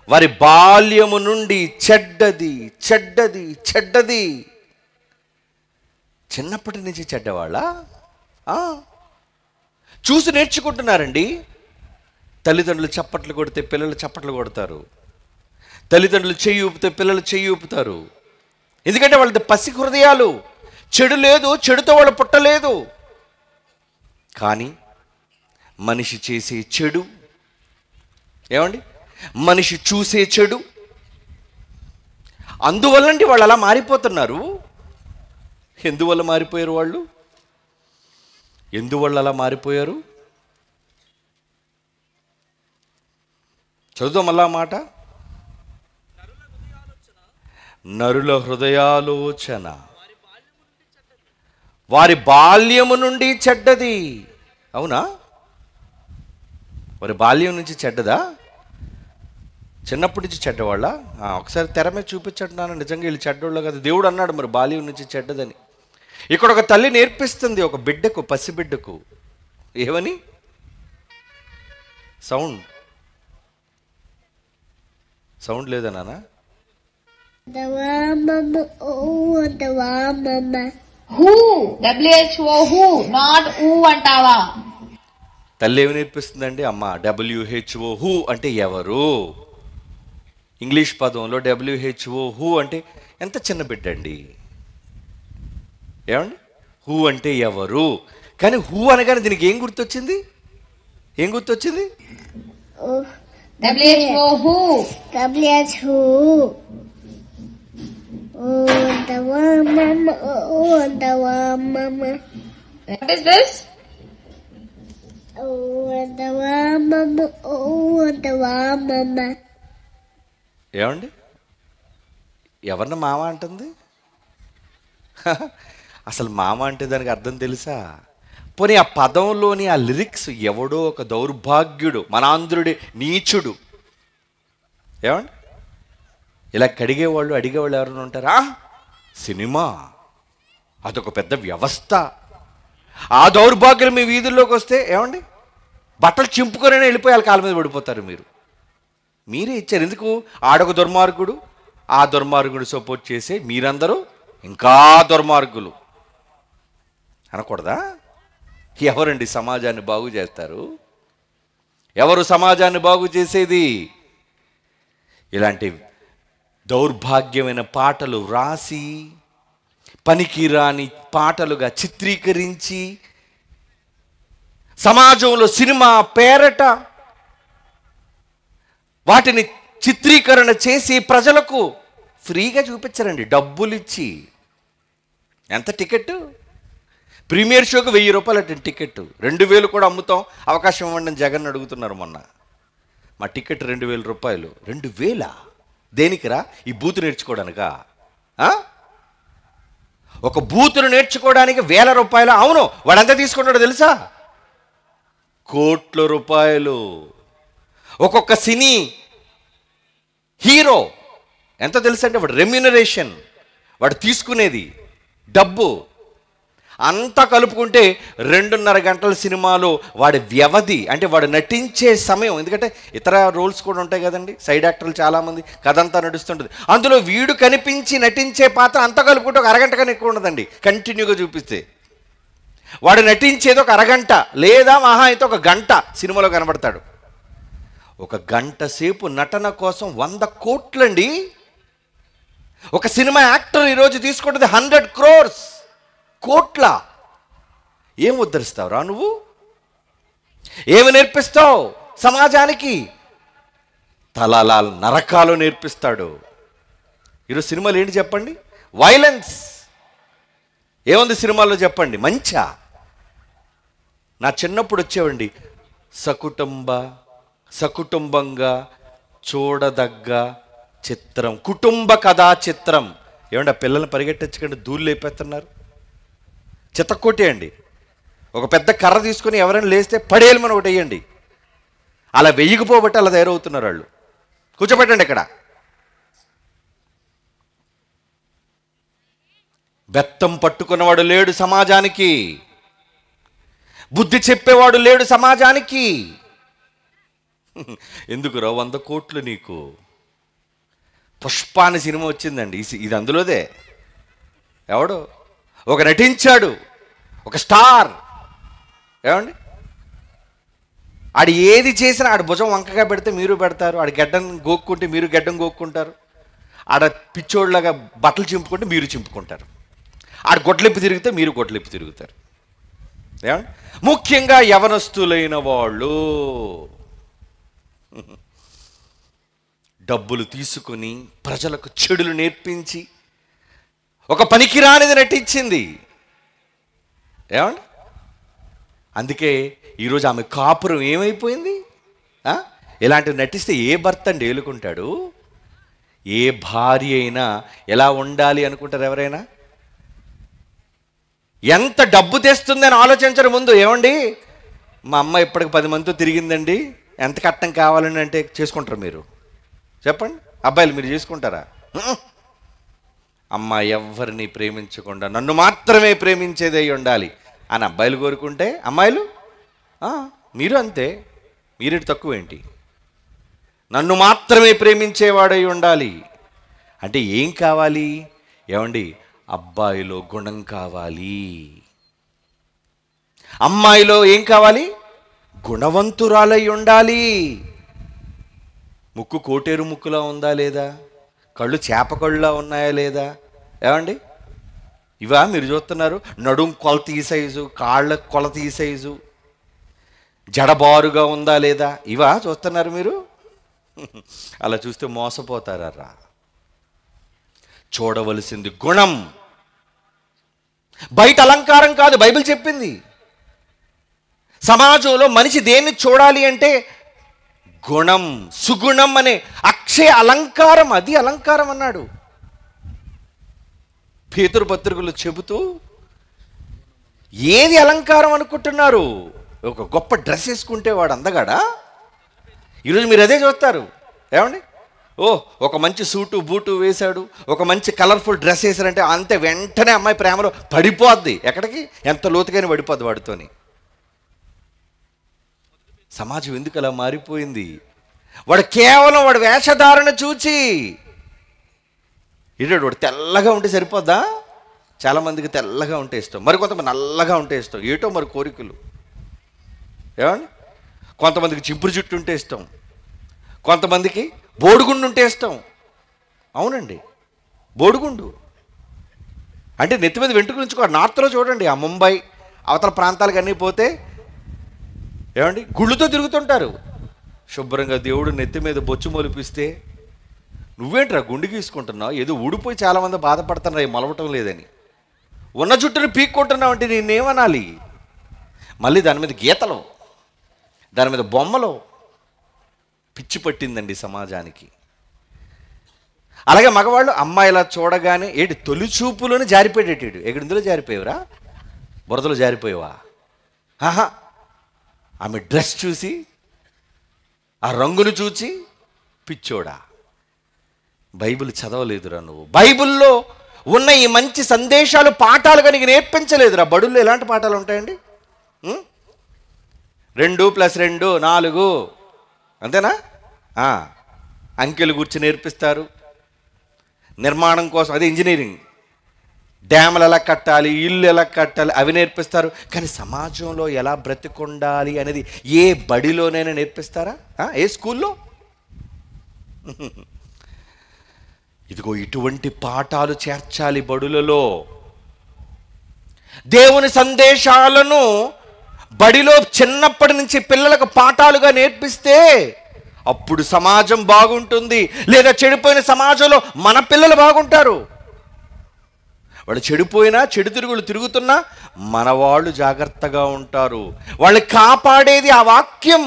[SPEAKER 1] వారి బాల్యము నుండి చెడ్డది చెడ్డది చెడ్డది. చిన్నప్పటి నుంచి చెడ్డవాళ్ళ చూసి నేర్చుకుంటున్నారండి. తల్లిదండ్రులు చప్పట్లు కొడితే పిల్లలు చప్పట్లు కొడతారు, తల్లిదండ్రులు చెయ్యి ఊపితే పిల్లలు చెయ్యి ఊపుతారు. ఎందుకంటే వాళ్ళది పసి హృదయాలు. చెడు లేదు, చెడుతో వాళ్ళు పుట్టలేదు. కానీ మనిషి చేసే చెడు, ఏమండి, మనిషి చూసే చెడు, అందువల్లండి వాళ్ళు అలా మారిపోతున్నారు. ఎందువల్ల మారిపోయారు వాళ్ళు? ఎందువల్ల అలా మారిపోయారు? చదువుదాం మళ్ళా మాట. నరుల హృదయాలోచన వారి బాల్యము నుండి చెడ్డది. అవునా? వారి బాల్యం నుంచి చెడ్డదా? చిన్నప్పటి నుంచి చెడ్డవాళ్ళ? ఒకసారి తెర మీద చూపించంటున్నాను. నిజంగా వీళ్ళు చెడ్డోళ్ళు కదా. దేవుడు అన్నాడు మరి బాల్యం నుంచి చెడ్డదని. ఇక్కడ ఒక తల్లి నేర్పిస్తుంది ఒక బిడ్డకు, పసిబిడ్డకు. ఏమని? సౌండ్ లేదా నాన్న?
[SPEAKER 2] అంటావా?
[SPEAKER 1] తల్లి ఏమి నేర్పిస్తుందండి? అమ్మ WHO హూ అంటే ఎవరు? ఇంగ్లీష్ పదంలో WHO హూ అంటే ఎంత చిన్న బిడ్డ అండి. ఏమండి? హూ అంటే ఎవరు. కానీ హూ అనగానే దీనికి ఏం గుర్తొచ్చింది? ఏం గుర్తొచ్చింది?
[SPEAKER 2] What is this?
[SPEAKER 1] ఏమండి? ఎవరిని మామ అంటుంది? అసలు మామ అంటే దానికి అర్థం తెలుసా? పోనీ ఆ పదంలోని ఆ లిరిక్స్ ఎవడో ఒక దౌర్భాగ్యుడు, మనాంధ్రుడి నీచుడు, ఏమండి, ఇలా కడిగేవాళ్ళు అడిగేవాళ్ళు ఎవరైనా ఉంటారా? సినిమా అదొక పెద్ద వ్యవస్థ. ఆ దౌర్భాగ్యులు మీ వీధుల్లోకి వస్తే ఏమండి, బట్టలు చింపుకొనే వెళ్ళిపోయి కాళ్ళ మీద పడిపోతారు. మీరే ఇచ్చారు. ఎందుకు? ఆడొక దుర్మార్గుడు, ఆ దుర్మార్గుడు సపోర్ట్ చేసే మీరందరూ ఇంకా దుర్మార్గులు అనకూడదా? ఎవరండి సమాజాన్ని బాగు చేస్తారు? ఎవరు సమాజాన్ని బాగు చేసేది? ఇలాంటి దౌర్భాగ్యమైన పాటలు రాసి పనికిరాని పాటలుగా చిత్రీకరించి సమాజంలో సినిమా పేరట వాటిని చిత్రీకరణ చేసి ప్రజలకు ఫ్రీగా చూపించారండి, డబ్బులు ఇచ్చి. ఎంత టికెట్? ప్రీమియర్ షోకి 1000 రూపాయలు అంటే టికెట్. 2000 కూడా అమ్ముతాం, అవకాశం ఇవ్వండి అని జగన్ అడుగుతున్నారు మొన్న. మా టికెట్ 2000 రూపాయలు. 2000 దేనికిరా? ఈ బూతు నేర్చుకోవడానికా? ఒక బూతును నేర్చుకోవడానికి 1000 రూపాయలు. అవును, వాడంతా తీసుకుంటాడో తెలుసా? కోట్ల రూపాయలు. ఒక్కొక్క సినీ హీరో ఎంత తెలుసు అంటే వాడు రెమ్యూనరేషన్, వాడు తీసుకునేది డబ్బు అంతా కలుపుకుంటే 2.5 గంటల సినిమాలో వాడి వ్యవధి, అంటే వాడు నటించే సమయం. ఎందుకంటే ఇతర రోల్స్ కూడా ఉంటాయి కదండి, సైడ్ యాక్టర్లు చాలామంది, కథ అంతా నడుస్తుంటుంది. అందులో వీడు కనిపించి నటించే పాత్ర అంతా కలుపుకుంటే ఒక అరగంట కన్నా ఎక్కువ ఉండదండి. కంటిన్యూగా చూపిస్తే వాడు నటించేది ఒక అరగంట లేదా మహా అయితే 1 గంట సినిమాలో కనబడతాడు. 1 గంట సేపు నటన కోసం 100 కోట్లండి. ఒక సినిమా యాక్టర్ ఈరోజు తీసుకుంటుంది 100 crores, కోట్ల. ఏం ఉద్ధరిస్తావురా నువ్వు? ఏమి నేర్పిస్తావు సమాజానికి? తలలా నరకాలు నేర్పిస్తాడు. ఈరోజు సినిమాలు ఏంటి చెప్పండి? వైలెన్స్. ఏముంది సినిమాల్లో చెప్పండి? మంచా? నా చిన్నప్పుడు వచ్చేవండి సకుటుంబంగా చూడదగ్గ చిత్రం, కుటుంబ కథా చిత్రం. ఏమండి ఆ పిల్లల్ని పరిగెట్టచ్చుకండి, దూళ్ళు లేపేస్తున్నారు. చిత్తకోటి అండి. ఒక పెద్ద కర్ర తీసుకొని ఎవరైనా లేస్తే పడేయమని ఒకటి వేయండి. అలా వెయ్యకపోబట్టి అలా తయారవుతున్నారు వాళ్ళు. కూర్చోబెట్టండి ఇక్కడ. బెత్తం పట్టుకున్నవాడు లేడు సమాజానికి, బుద్ధి చెప్పేవాడు లేడు సమాజానికి. ఎందుకురా 100 కోట్లు నీకు? పుష్ప అనే సినిమా వచ్చిందండి, ఇది అందులోదే. ఎవడు ఒక నటించాడు, ఒక స్టార్. ఏమండి, ఆడు ఏది చేసినా ఆడు భుజం వంకగా పెడితే మీరు పెడతారు, ఆడు గడ్డం గోక్కుంటే మీరు గడ్డం గోక్కుంటారు, ఆడ పిచ్చోళ్ళగా బట్టలు చింపుకుంటే మీరు చింపుకుంటారు, ఆడు గొడ్లెప్పి తిరిగితే మీరు గొడ్లెప్పి తిరుగుతారు. ఏమండి, ముఖ్యంగా యవనస్తులైన వాళ్ళు డబ్బులు తీసుకుని ప్రజలకు చెడులు నేర్పించి ఒక పనికిరానిది నటించింది. ఏమండి, అందుకే ఈరోజు ఆమె కాపురం ఏమైపోయింది? ఇలాంటివి నటిస్తే ఏ భర్త అండి ఏలుకుంటాడు? ఏ భార్య అయినా ఎలా ఉండాలి అనుకుంటారు ఎవరైనా? ఎంత డబ్బు తెస్తుందని ఆలోచించరు ముందు. ఏమండి, మా అమ్మ ఇప్పటికి 10 మందితో తిరిగిందండి, ఎంత కట్నం కావాలని అంటే చేసుకుంటారు మీరు? చెప్పండి, అబ్బాయిలు మీరు చేసుకుంటారా? అమ్మ ఎవరిని ప్రేమించకుండా నన్ను మాత్రమే ప్రేమించేదై ఉండాలి అని అబ్బాయిలు కోరుకుంటే, అమ్మాయిలు మీరు అంతే, మీరేంటి తక్కువ ఏంటి? నన్ను మాత్రమే ప్రేమించేవాడై ఉండాలి అంటే ఏం కావాలి? ఏమండి, అబ్బాయిలో గుణం కావాలి, అమ్మాయిలో ఏం కావాలి? గుణవంతురాలై ఉండాలి. ముక్కు కోటేరు ముక్కులా ఉందా లేదా? కళ్ళు చేప కళ్ళులా ఉన్నాయా లేదా? ఏమండి, ఇవా మీరు చూస్తున్నారు? నడుం కొలత ఈ సైజు, కాళ్ళ కొలత ఈ సైజు, జడబారుగా ఉందా లేదా? ఇవా చూస్తున్నారు మీరు? అలా చూస్తే మోసపోతారా? చూడవలసింది గుణం, బయట అలంకారం కాదు. బైబిల్ చెప్పింది సమాజంలో మనిషి దేన్ని చూడాలి అంటే గుణం, సుగుణం అనే అక్షయ అలంకారం, అది అలంకారం అన్నాడు పేతురు పత్రికలో చెబుతూ. ఏది అలంకారం అనుకుంటున్నారు? ఒక గొప్ప డ్రెస్ వేసుకుంటే వాడు అందగాడా? ఈరోజు మీరు అదే చూస్తారు. ఏమండి, ఒక మంచి సూటు బూటు వేశాడు, ఒక మంచి కలర్ఫుల్ డ్రెస్ వేశారంటే అంతే, వెంటనే అమ్మాయి ప్రేమలో పడిపోద్ది. ఎక్కడికి? ఎంత లోతుగానే పడిపోద్ది వాడితోని. సమాజం ఎందుకు అలా మారిపోయింది? వాడు కేవలం వాడు వేషధారణ చూచి. ఇడాడు వాడు తెల్లగా ఉంటే సరిపోద్దా? చాలామందికి తెల్లగా ఉంటే ఇష్టం, మరి కొంతమంది నల్లగా ఉంటే ఇష్టం. ఏటో మరి కోరికలు. ఏమండి, కొంతమందికి చింపురు జుట్టు ఉంటే ఇష్టం, కొంతమందికి బోడిగుండు ఉంటే ఇష్టం. అవునండి, బోడిగుండు అంటే నెత్తి మీద వెంట్రుకలు ఉంచుకో. నార్త్లో చూడండి, ఆ ముంబై అవతల ప్రాంతాలకు అన్నీ పోతే ఏమండి గుళ్ళుతో తిరుగుతుంటారు. శుభ్రంగా దేవుడు నెత్తి మీద బొచ్చు మొలిపిస్తే నువ్వేంట్రా గుండు గీసుకుంటున్నావు? ఏదో ఊడిపోయి చాలామంది బాధపడుతున్నారు మొలవటం లేదని. ఉన్న జుట్టుని పీక్కుంటున్నావు అంటే నేనేమనాలి? మళ్ళీ దాని మీద గీతలు, దాని మీద బొమ్మలు. పిచ్చి పట్టిందండి సమాజానికి. అలాగే మగవాళ్ళు అమ్మాయిలా చూడగానే ఏంటి తొలి చూపులోనే జారిపోయేటట్టు. ఇందులో జారిపోయావురా? బురదలో జారిపోయావా? ఆమె డ్రెస్ చూసి, ఆ రంగును చూసి పిచ్చోడా? బైబిల్ చదవలేదురా నువ్వు? బైబిల్లో ఉన్న ఈ మంచి సందేశాలు, పాఠాలుగా నీకు నేర్పించలేదురా? బడుల్లో ఎలాంటి పాఠాలు ఉంటాయండి? 2 + 2 4 అంతేనా? అంకెలు గురించి నేర్పిస్తారు. నిర్మాణం కోసం, అదే ఇంజనీరింగ్, డ్యాములు ఎలా కట్టాలి, ఇల్లు ఎలా కట్టాలి అవి నేర్పిస్తారు. కానీ సమాజంలో ఎలా బ్రతికొండాలి అనేది ఏ బడిలోనైనా నేర్పిస్తారా? ఏ స్కూల్లో? ఇదిగో ఇటువంటి పాఠాలు చేర్చాలి బడులలో. దేవుని సందేశాలను బడిలో చిన్నప్పటి నుంచి పిల్లలకు పాఠాలుగా నేర్పిస్తే అప్పుడు సమాజం బాగుంటుంది. లేదా చెడిపోయిన సమాజంలో మన పిల్లలు బాగుంటారు. వాళ్ళు చెడిపోయినా, చెడు తిరుగులు తిరుగుతున్నా మన వాళ్ళు జాగ్రత్తగా ఉంటారు. వాళ్ళని కాపాడేది ఆ వాక్యం,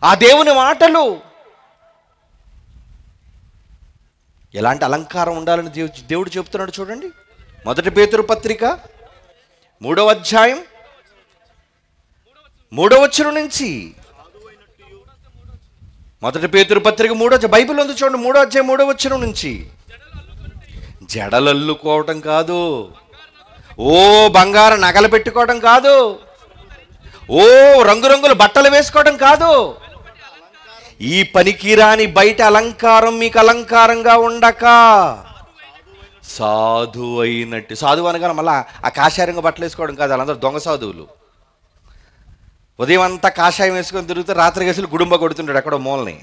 [SPEAKER 1] ఆ దేవుని మాటలు. ఎలాంటి అలంకారం ఉండాలని దేవుడు చెప్తున్నాడు చూడండి. 1 పేతురు పత్రిక 3వ అధ్యాయం 3వ వచనం నుంచి. మొదటి పేతురు పత్రిక 3వ బైబిల్ ఉంది చూడండి, 3వ అధ్యాయం 3వ వచనం నుంచి. జడలల్లుకోవటం కాదు, ఓ బంగారం నగలు పెట్టుకోవడం కాదు, ఓ రంగురంగుల బట్టలు వేసుకోవడం కాదు. ఈ పనికిరాని బయట అలంకారం మీకు అలంకారంగా ఉండక సాధువు అయినట్టు. సాధువు అనగా మళ్ళీ ఆ కాషాయంగా బట్టలు వేసుకోవడం కాదు, వాళ్ళందరూ దొంగ సాధువులు. ఉదయం అంతా కాషాయం వేసుకొని తిరుగుతూ రాత్రి గేసులు గుడుంబ కొడుతుంటాడు ఎక్కడో మూలని.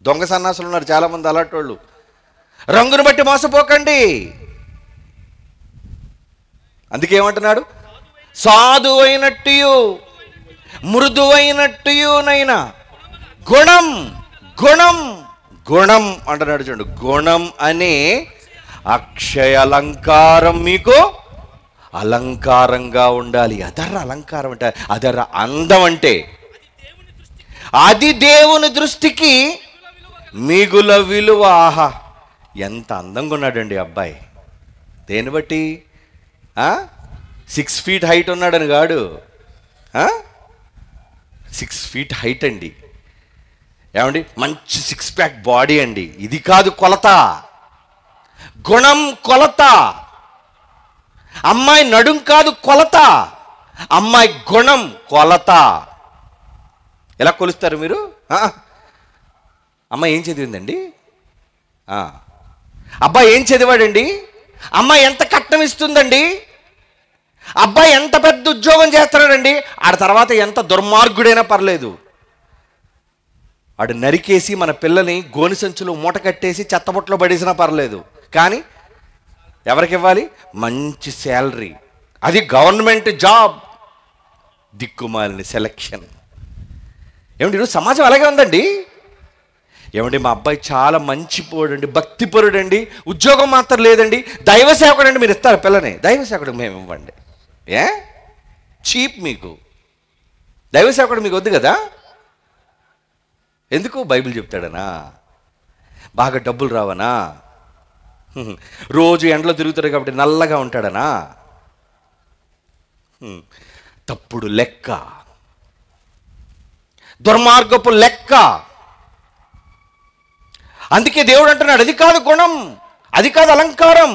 [SPEAKER 1] దొంగ సన్నాసులు ఉన్నారు చాలామంది అలాంటి వాళ్ళు. రంగును బట్టి మోసపోకండి. అందుకేమంటున్నాడు? సాధువైనట్టు మృదువైనట్టునైనా గుణం గుణం గుణం అంటున్నాడు చూడండి. గుణం అనే అక్షయ అలంకారం మీకు అలంకారంగా ఉండాలి. అదర్ర అలంకారం అంటే అదర్ర అందం అంటే అది దేవుని దృష్టికి మిగుల విలువ. ఆహా, ఎంత అందంగా ఉన్నాడండి అబ్బాయి. దేన్ని బట్టి? 6 feet హైట్ ఉన్నాడని కాడు, 6 feet హైట్ అండి. ఏమండి, మంచి 6 pack బాడీ అండి. ఇది కాదు కొలత, గుణం కొలత. అమ్మాయి నడుం కాదు కొలత, అమ్మాయి గుణం కొలత. ఎలా కొలుస్తారు మీరు? అమ్మాయి ఏం చదివిందండి? అబ్బాయి ఏం చదివాడండి? అమ్మాయి ఎంత కట్నం ఇస్తుందండి? అబ్బాయి ఎంత పెద్ద ఉద్యోగం చేస్తున్నాడండి? ఆడ తర్వాత ఎంత దుర్మార్గుడైనా పర్లేదు, ఆడు నరికేసి మన పిల్లని గోని సంచులు మూట కట్టేసి చెత్తబుట్టలో పడేసినా పర్లేదు, కానీ ఎవరికి ఇవ్వాలి? మంచి శాలరీ, అది గవర్నమెంట్ జాబ్. దిక్కుమాలిన సెలక్షన్. ఏమండి, ఈరోజు సమాజం అలాగే ఉందండి. ఏమండి, మా అబ్బాయి చాలా మంచిపోడండి, భక్తిపరుడండి, ఉద్యోగం మాత్రం లేదండి, దైవ సేవకుడు అండి. మీరు ఇస్తారు పిల్లని? దైవ సేవకుడు మేము ఇవ్వండి. చీప్ మీకు. దైవ సేవకుడు మీకు వద్దు కదా. ఎందుకు? బైబిల్ చెప్తాడనా? బాగా డబ్బులు రావనా? రోజు ఎండలో తిరుగుతాడు కాబట్టి నల్లగా ఉంటాడనా? తప్పుడు లెక్క, దుర్మార్గపు లెక్క. అందుకే దేవుడు అంటున్నాడు, అది కాదు గుణం, అది కాదు అలంకారం.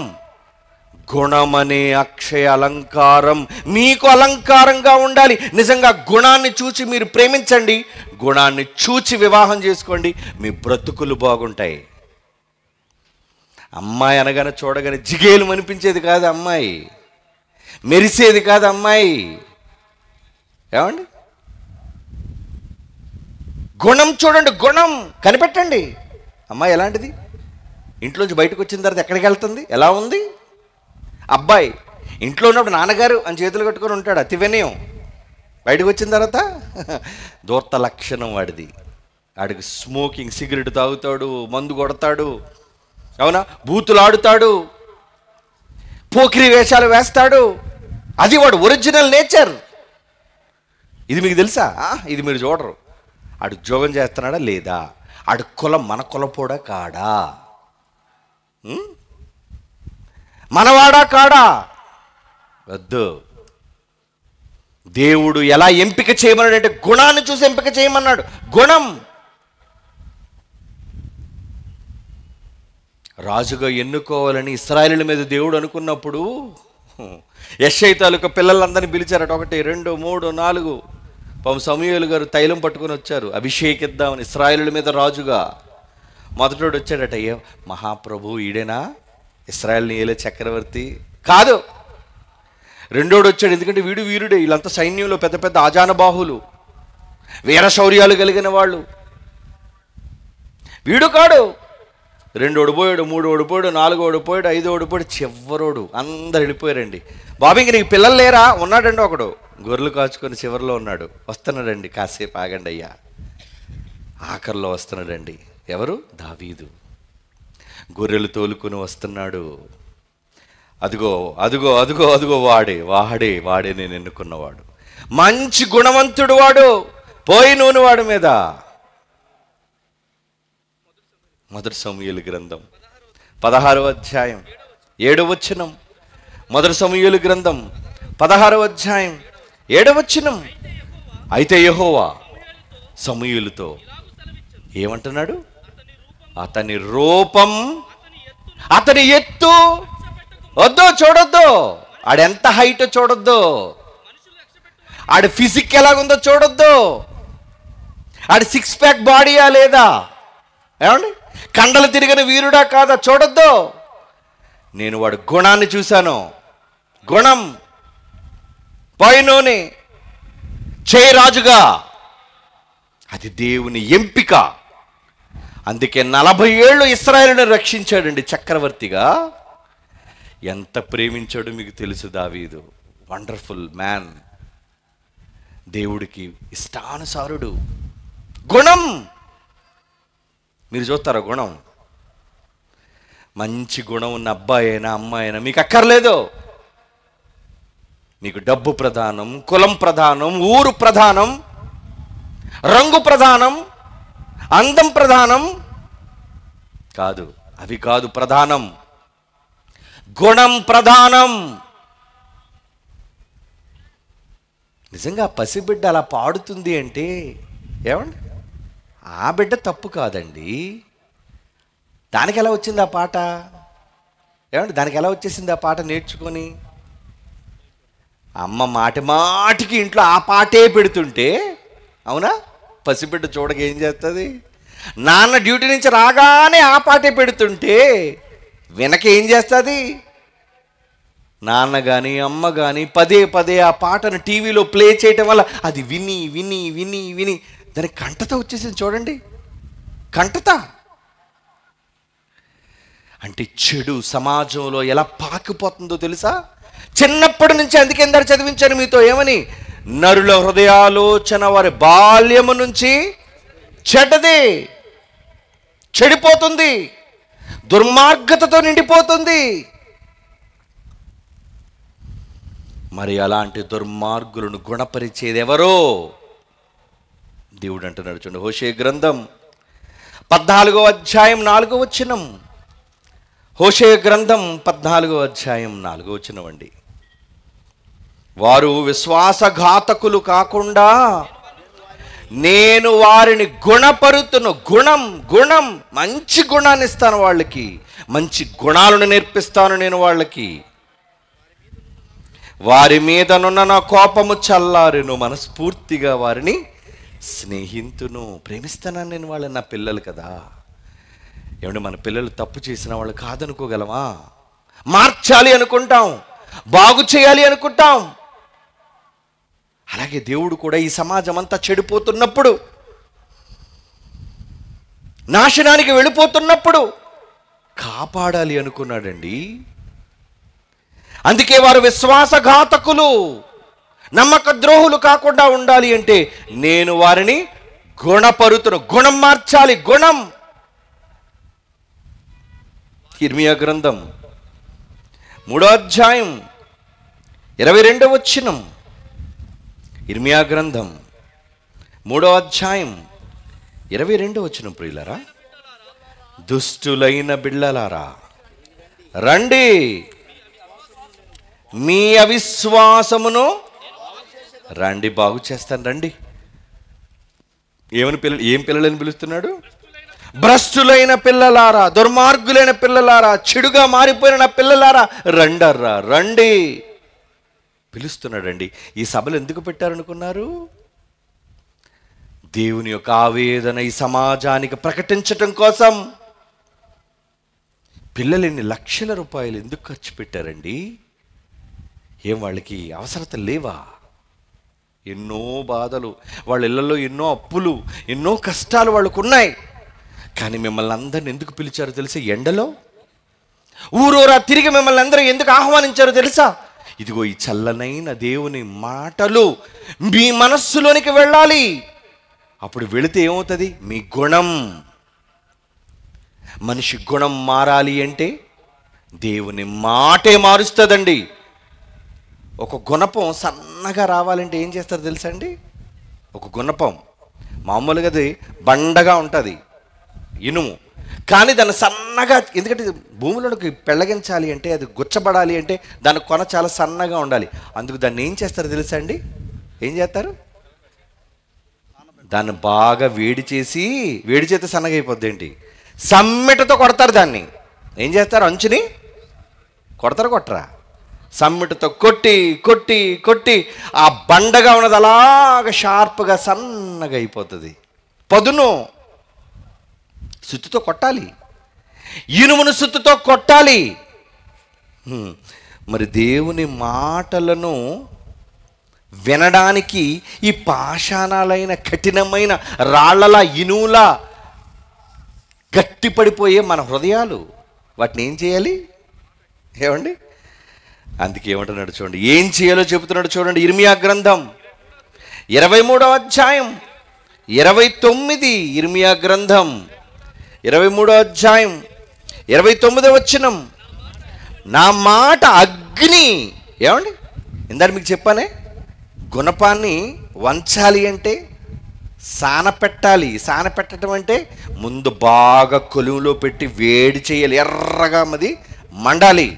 [SPEAKER 1] గుణమనే అక్షయ అలంకారం మీకు అలంకారంగా ఉండాలి. నిజంగా గుణాన్ని చూచి మీరు ప్రేమించండి, గుణాన్ని చూచి వివాహం చేసుకోండి, మీ బ్రతుకులు బాగుంటాయి. అమ్మాయి అనగానే చూడగానే జిగేలు అనిపించేది కాదు అమ్మాయి, మెరిసేది కాదు అమ్మాయి. ఏమండి, గుణం చూడండి, గుణం కనిపెట్టండి. అమ్మాయి ఎలాంటిది? ఇంట్లోంచి బయటకు వచ్చిన తర్వాత ఎక్కడికి వెళ్తుంది? ఎలా ఉంది? అబ్బాయి ఇంట్లో ఉన్నప్పుడు నాన్నగారు అని చేతులు కట్టుకొని ఉంటాడు, అతి వినయం. బయటకు వచ్చిన తర్వాత దూర్త లక్షణం వాడిది. వాడికి స్మోకింగ్, సిగరెట్ తాగుతాడు, మందు కొడతాడు, అవునా, బూతులు ఆడుతాడు, పోకిరి వేషాలు వేస్తాడు. అది వాడు ఒరిజినల్ నేచర్. ఇది మీకు తెలుసా? ఇది మీరు చూడరు. ఆడు ఉద్యోగం చేస్తున్నాడా లేదా? ఆడు కులం మన కులపోడా కాడా? మనవాడా కాడా? వద్దు. దేవుడు ఎలా ఎంపిక చేయమన్నాడు అంటే గుణాన్ని చూసి ఎంపిక చేయమన్నాడు. గుణం. రాజుగా ఎన్నుకోవాలని ఇశ్రాయేలు మీద దేవుడు అనుకున్నప్పుడు యెషయి తాలూకా పిల్లలందరినీ పిలిచారట. 1 2 3 4. పాపం సమూయేలు గారు తైలం పట్టుకొని వచ్చారు, అభిషేకిద్దామని ఇశ్రాయేలు మీద రాజుగా. మొదటోడు వచ్చాడట, ఏ మహాప్రభు ఈడేనా ఇశ్రాయేల్ని ఏలే చక్రవర్తి? కాదు. రెండోడు వచ్చాడు, ఎందుకంటే వీడు వీరుడే, వీళ్ళంతా సైన్యంలో పెద్ద పెద్ద ఆజానబాహులు, వీర శౌర్యాలు కలిగిన వాళ్ళు. వీడు కాడు. 2 ఓడిపోయాడు, 3 ఓడిపోయాడు, 4 ఓడిపోయాడు, 5 ఓడిపోయాడు, చివరోడు. అందరు వెళ్ళిపోయారండి. బాబు ఇంక నీకు పిల్లలు లేరా? ఉన్నాడండి ఒకడు, గొర్రెలు కాచుకొని చివరిలో ఉన్నాడు. వస్తున్నాడండి, కాసేపు ఆగండి అయ్యా. ఆఖరిలో వస్తున్నాడండి. ఎవరు? దావీదు. గొర్రెలు తోలుకొని వస్తున్నాడు. అదిగో అదిగో అదిగో అదిగో వాడే వాడే వాడే నేను ఎన్నుకున్నవాడు, మంచి గుణవంతుడు వాడు, పోయి నూనె వాడి మీద. మొదటి సమూయేలు గ్రంథం 16వ అధ్యాయం 7వ వచనం. మొదటి సమూయేలు గ్రంథం 16వ అధ్యాయం 7వ వచనం. అయితే యెహోవా సమూయేలుతో ఏమంటున్నాడు? అతని రూపం, అతని ఎత్తు వద్దు, చూడొద్దు. ఆడెంత హైట్ చూడొద్దు, ఆడి ఫిజిక్ ఎలాగుందో చూడొద్దు, ఆడి 6 ప్యాక్ బాడీయా లేదా, ఏమండి కండలు తిరిగిన వీరుడా కాదా చూడొద్దు. నేను వాడి గుణాన్ని చూశాను. గుణం పైనోని చేయరాజుగా, అది దేవుని ఎంపిక. అందుకే 40 ఏళ్ళు ఇశ్రాయేలును రక్షించాడండి చక్రవర్తిగా. ఎంత ప్రేమించాడు మీకు తెలుసు దావీదు. వండర్ఫుల్ మ్యాన్, దేవుడికి ఇష్టానుసారుడు. గుణం మీరు చూస్తారా? గుణం, మంచి గుణం ఉన్న అబ్బాయి అయినా అమ్మాయి అయినా మీకు అక్కర్లేదు. మీకు డబ్బు ప్రధానం, కులం ప్రధానం, ఊరు ప్రధానం, రంగు ప్రధానం, అందం ప్రధానం కాదు. అవి కాదు ప్రధానం, గుణం ప్రధానం. నిజంగా పసిబిడ్డ అలా పాడుతుంది అంటే ఏమండి, ఆ బిడ్డ తప్పు కాదండి. దానికి ఎలా వచ్చింది ఆ పాట? ఏమండి, దానికి ఎలా వచ్చేసింది ఆ పాట నేర్చుకొని? అమ్మ మాటి మాటికి ఇంట్లో ఆ పాటే పెడుతుంటే, అవునా, పసిబిడ్డ చూడక ఏం చేస్తుంది? నాన్న డ్యూటీ నుంచి రాగానే ఆ పాటే పెడుతుంటే వెనక ఏం చేస్తుంది? నాన్న కానీ అమ్మ కానీ పదే పదే ఆ పాటను టీవీలో ప్లే చేయటం వల్ల అది విని విని విని విని దానికి కంటత వచ్చేసింది. చూడండి, కంటత అంటే చెడు సమాజంలో ఎలా పాకిపోతుందో తెలుసా? చిన్నప్పటి నుంచి అందుకే ఎందరు చదివించాను మీతో ఏమని? నరుల హృదయాలోచన వారి బాల్యము నుంచి చెడ్డది, చెడిపోతుంది, దుర్మార్గతతో నిండిపోతుంది. మరి అలాంటి దుర్మార్గులను గుణపరిచేది ఎవరో? దేవుడు అంటున్నాడు చూడండి, హోషేయ గ్రంథం 14వ అధ్యాయం 4వ వచనం. హోషేయ గ్రంథం 14వ అధ్యాయం 4వ వచనం అండి. వారు విశ్వాసఘాతకులు కాకుండా నేను వారిని గుణపరుతును. గుణం, గుణం, మంచి గుణాన్ని ఇస్తాను వాళ్ళకి, మంచి గుణాలను నేర్పిస్తాను నేను వాళ్ళకి. వారి మీదనున్న నా కోపము చల్లారును, మనస్ఫూర్తిగా వారిని స్నేహితును, ప్రేమిస్తానని నేను వాళ్ళని. నా పిల్లలు కదా. ఏమంటే మన పిల్లలు తప్పు చేసిన వాళ్ళు కాదనుకోగలమా? మార్చాలి అనుకుంటాం, బాగు చేయాలి అనుకుంటాం. అలాగే దేవుడు కూడా ఈ సమాజం అంతా చెడిపోతున్నప్పుడు, నాశనానికి వెళ్ళిపోతున్నప్పుడు కాపాడాలి అనుకున్నాడండి. అందుకే వారు విశ్వాసఘాతకులు, నమ్మక ద్రోహులు కాకుండా ఉండాలి అంటే నేను వారిని గుణపరుతును. గుణం మార్చాలి, గుణం. ఇర్మియా గ్రంథం 3వ అధ్యాయం 22వ వచనం. ఇర్మియా గ్రంథం 3వ అధ్యాయం 22వ వచనం. ప్రియులారా, దుష్టులైన బిళ్ళలారా రండి, మీ అవిశ్వాసమును రండి బాగు చేస్తాను. రండి. ఏం పిల్లలని పిలుస్తున్నాడు? భ్రష్టులైన పిల్లలారా, దుర్మార్గులైన పిల్లలారా, చెడుగా మారిపోయిన నా పిల్లలారా రండర్రా, రండి పిలుస్తున్నాడండి. ఈ సభలు ఎందుకు పెట్టారనుకున్నారు? దేవుని యొక్క ఆవేదన ఈ సమాజానికి ప్రకటించటం కోసం. పిల్లలు ఎన్ని లక్షల రూపాయలు ఎందుకు ఖర్చు పెట్టారండి? ఏం వాళ్ళకి అవసరత లేవా? ఎన్నో బాధలు, వాళ్ళ ఇళ్లలో ఎన్నో అప్పులు, ఎన్నో కష్టాలు వాళ్ళకు ఉన్నాయి. కానీ మిమ్మల్ని అందరిని ఎందుకు పిలిచారో తెలుసా? ఎండలో ఊరూరా తిరిగి మిమ్మల్ని అందరూ ఎందుకు ఆహ్వానించారో తెలుసా? ఇదిగో ఈ చల్లనైన దేవుని మాటలు మీ మనస్సులోనికి వెళ్ళాలి. అప్పుడు వెళితే ఏమవుతుంది? మీ గుణం, మనిషి గుణం మారాలి అంటే దేవుని మాటే మారుస్తుందండి. ఒక గుణపం సన్నగా రావాలంటే ఏం చేస్తారు తెలుసా అండి? ఒక గుణపం మామూలుగా అది బండగా ఉంటుంది, ఇనుము. కానీ దాన్ని సన్నగా, ఎందుకంటే భూమిలోకి పెళ్ళగించాలి అంటే, అది గుచ్చబడాలి అంటే దాని కొన చాలా సన్నగా ఉండాలి. అందుకు దాన్ని ఏం చేస్తారో తెలుసా అండి? ఏం చేస్తారు? దాన్ని బాగా వేడి చేస్తే సన్నగా అయిపోద్ది ఏంటి? సమ్మెటతో కొడతారు దాన్ని. ఏం చేస్తారు? అంచుని కొట్టరా? సమ్మెటతో కొట్టి ఆ బండగా ఉన్నది అలాగ షార్ప్గా సన్నగా అయిపోతుంది. పదును సుత్తుతో కొట్టాలి, ఇనుమును సుత్తుతో కొట్టాలి. మరి దేవుని మాటలను వినడానికి ఈ పాషాణాలైన కఠినమైన రాళ్లలా ఇనువులా గట్టిపడిపోయే మన హృదయాలు, వాటిని ఏం చేయాలి? ఏమండి? అందుకే ఏమంటున్నాడు చూడండి, ఏం చేయాలో చెబుతున్నాడు చూడండి. ఇర్మియా గ్రంథం 23వ అధ్యాయం 29. ఇర్మియా గ్రంథం 23వ అధ్యాయం 29వ వచనం. నా మాట అగ్ని. ఏమండి? ఇందాక మీకు చెప్పానే, గుణపాన్ని వంచాలి అంటే సానపెట్టాలి. సానపెట్టడం అంటే ముందు బాగా కొలువులో పెట్టి వేడి చేయాలి, ఎర్రగా అది మండాలి,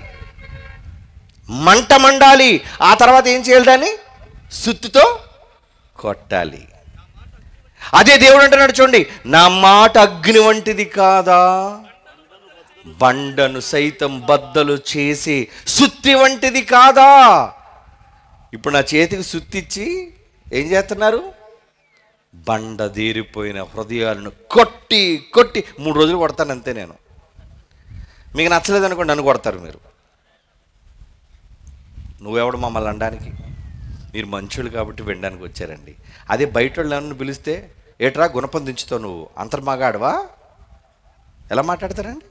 [SPEAKER 1] మంట మండాలి. ఆ తర్వాత ఏం చేయాలి? దాన్ని సుత్తుతో కొట్టాలి. అదే దేవుడు అంటున్నాడు చూడండి, నా మాట అగ్ని వంటిది కాదా, బండను సైతం బద్దలు చేసి సుత్తి వంటిది కాదా. ఇప్పుడు నా చేతికి సుత్తిచ్చి ఏం చేస్తున్నారు? బండ తీరిపోయిన హృదయాలను కొట్టి 3 రోజులు కొడతాను అంతే. నేను మీకు నచ్చలేదు అనుకోండి, నన్ను కొడతారు మీరు. నువ్వెవడు మమ్మల్ని అనడానికి? మీరు మంచోళ్ళు కాబట్టి వినడానికి వచ్చారండి. అదే బయట వాళ్ళు నన్ను పిలిస్తే, ఏట్రా గుణపం దించుతావు నువ్వు, అంతర్మాగాడవా, ఎలా మాట్లాడతారండి?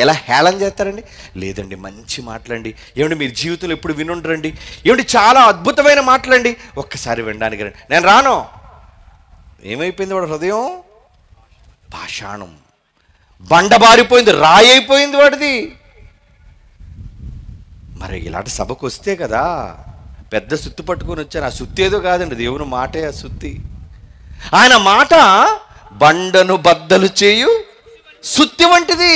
[SPEAKER 1] ఎలా హేళన చేస్తారండి? లేదండి, మంచి మాటలండి. ఏమండి మీరు జీవితంలో ఎప్పుడు వినుండరండి, ఏమండి చాలా అద్భుతమైన మాటలండి, ఒక్కసారి వినడానికి రండి. నేను రాను. ఏమైపోయింది వాడు హృదయం? పాషాణం, బండబారిపోయింది, రాయి అయిపోయింది వాడిది. మరి ఇలాంటి సభకు వస్తే కదా పెద్ద సుత్తి పట్టుకొని వచ్చాను. ఆ సుత్తి ఏదో కాదండి, దేవుని మాటే ఆ సుత్తి. ఆయన మాట బండను బద్దలు చేయు సుత్తి వంటిది,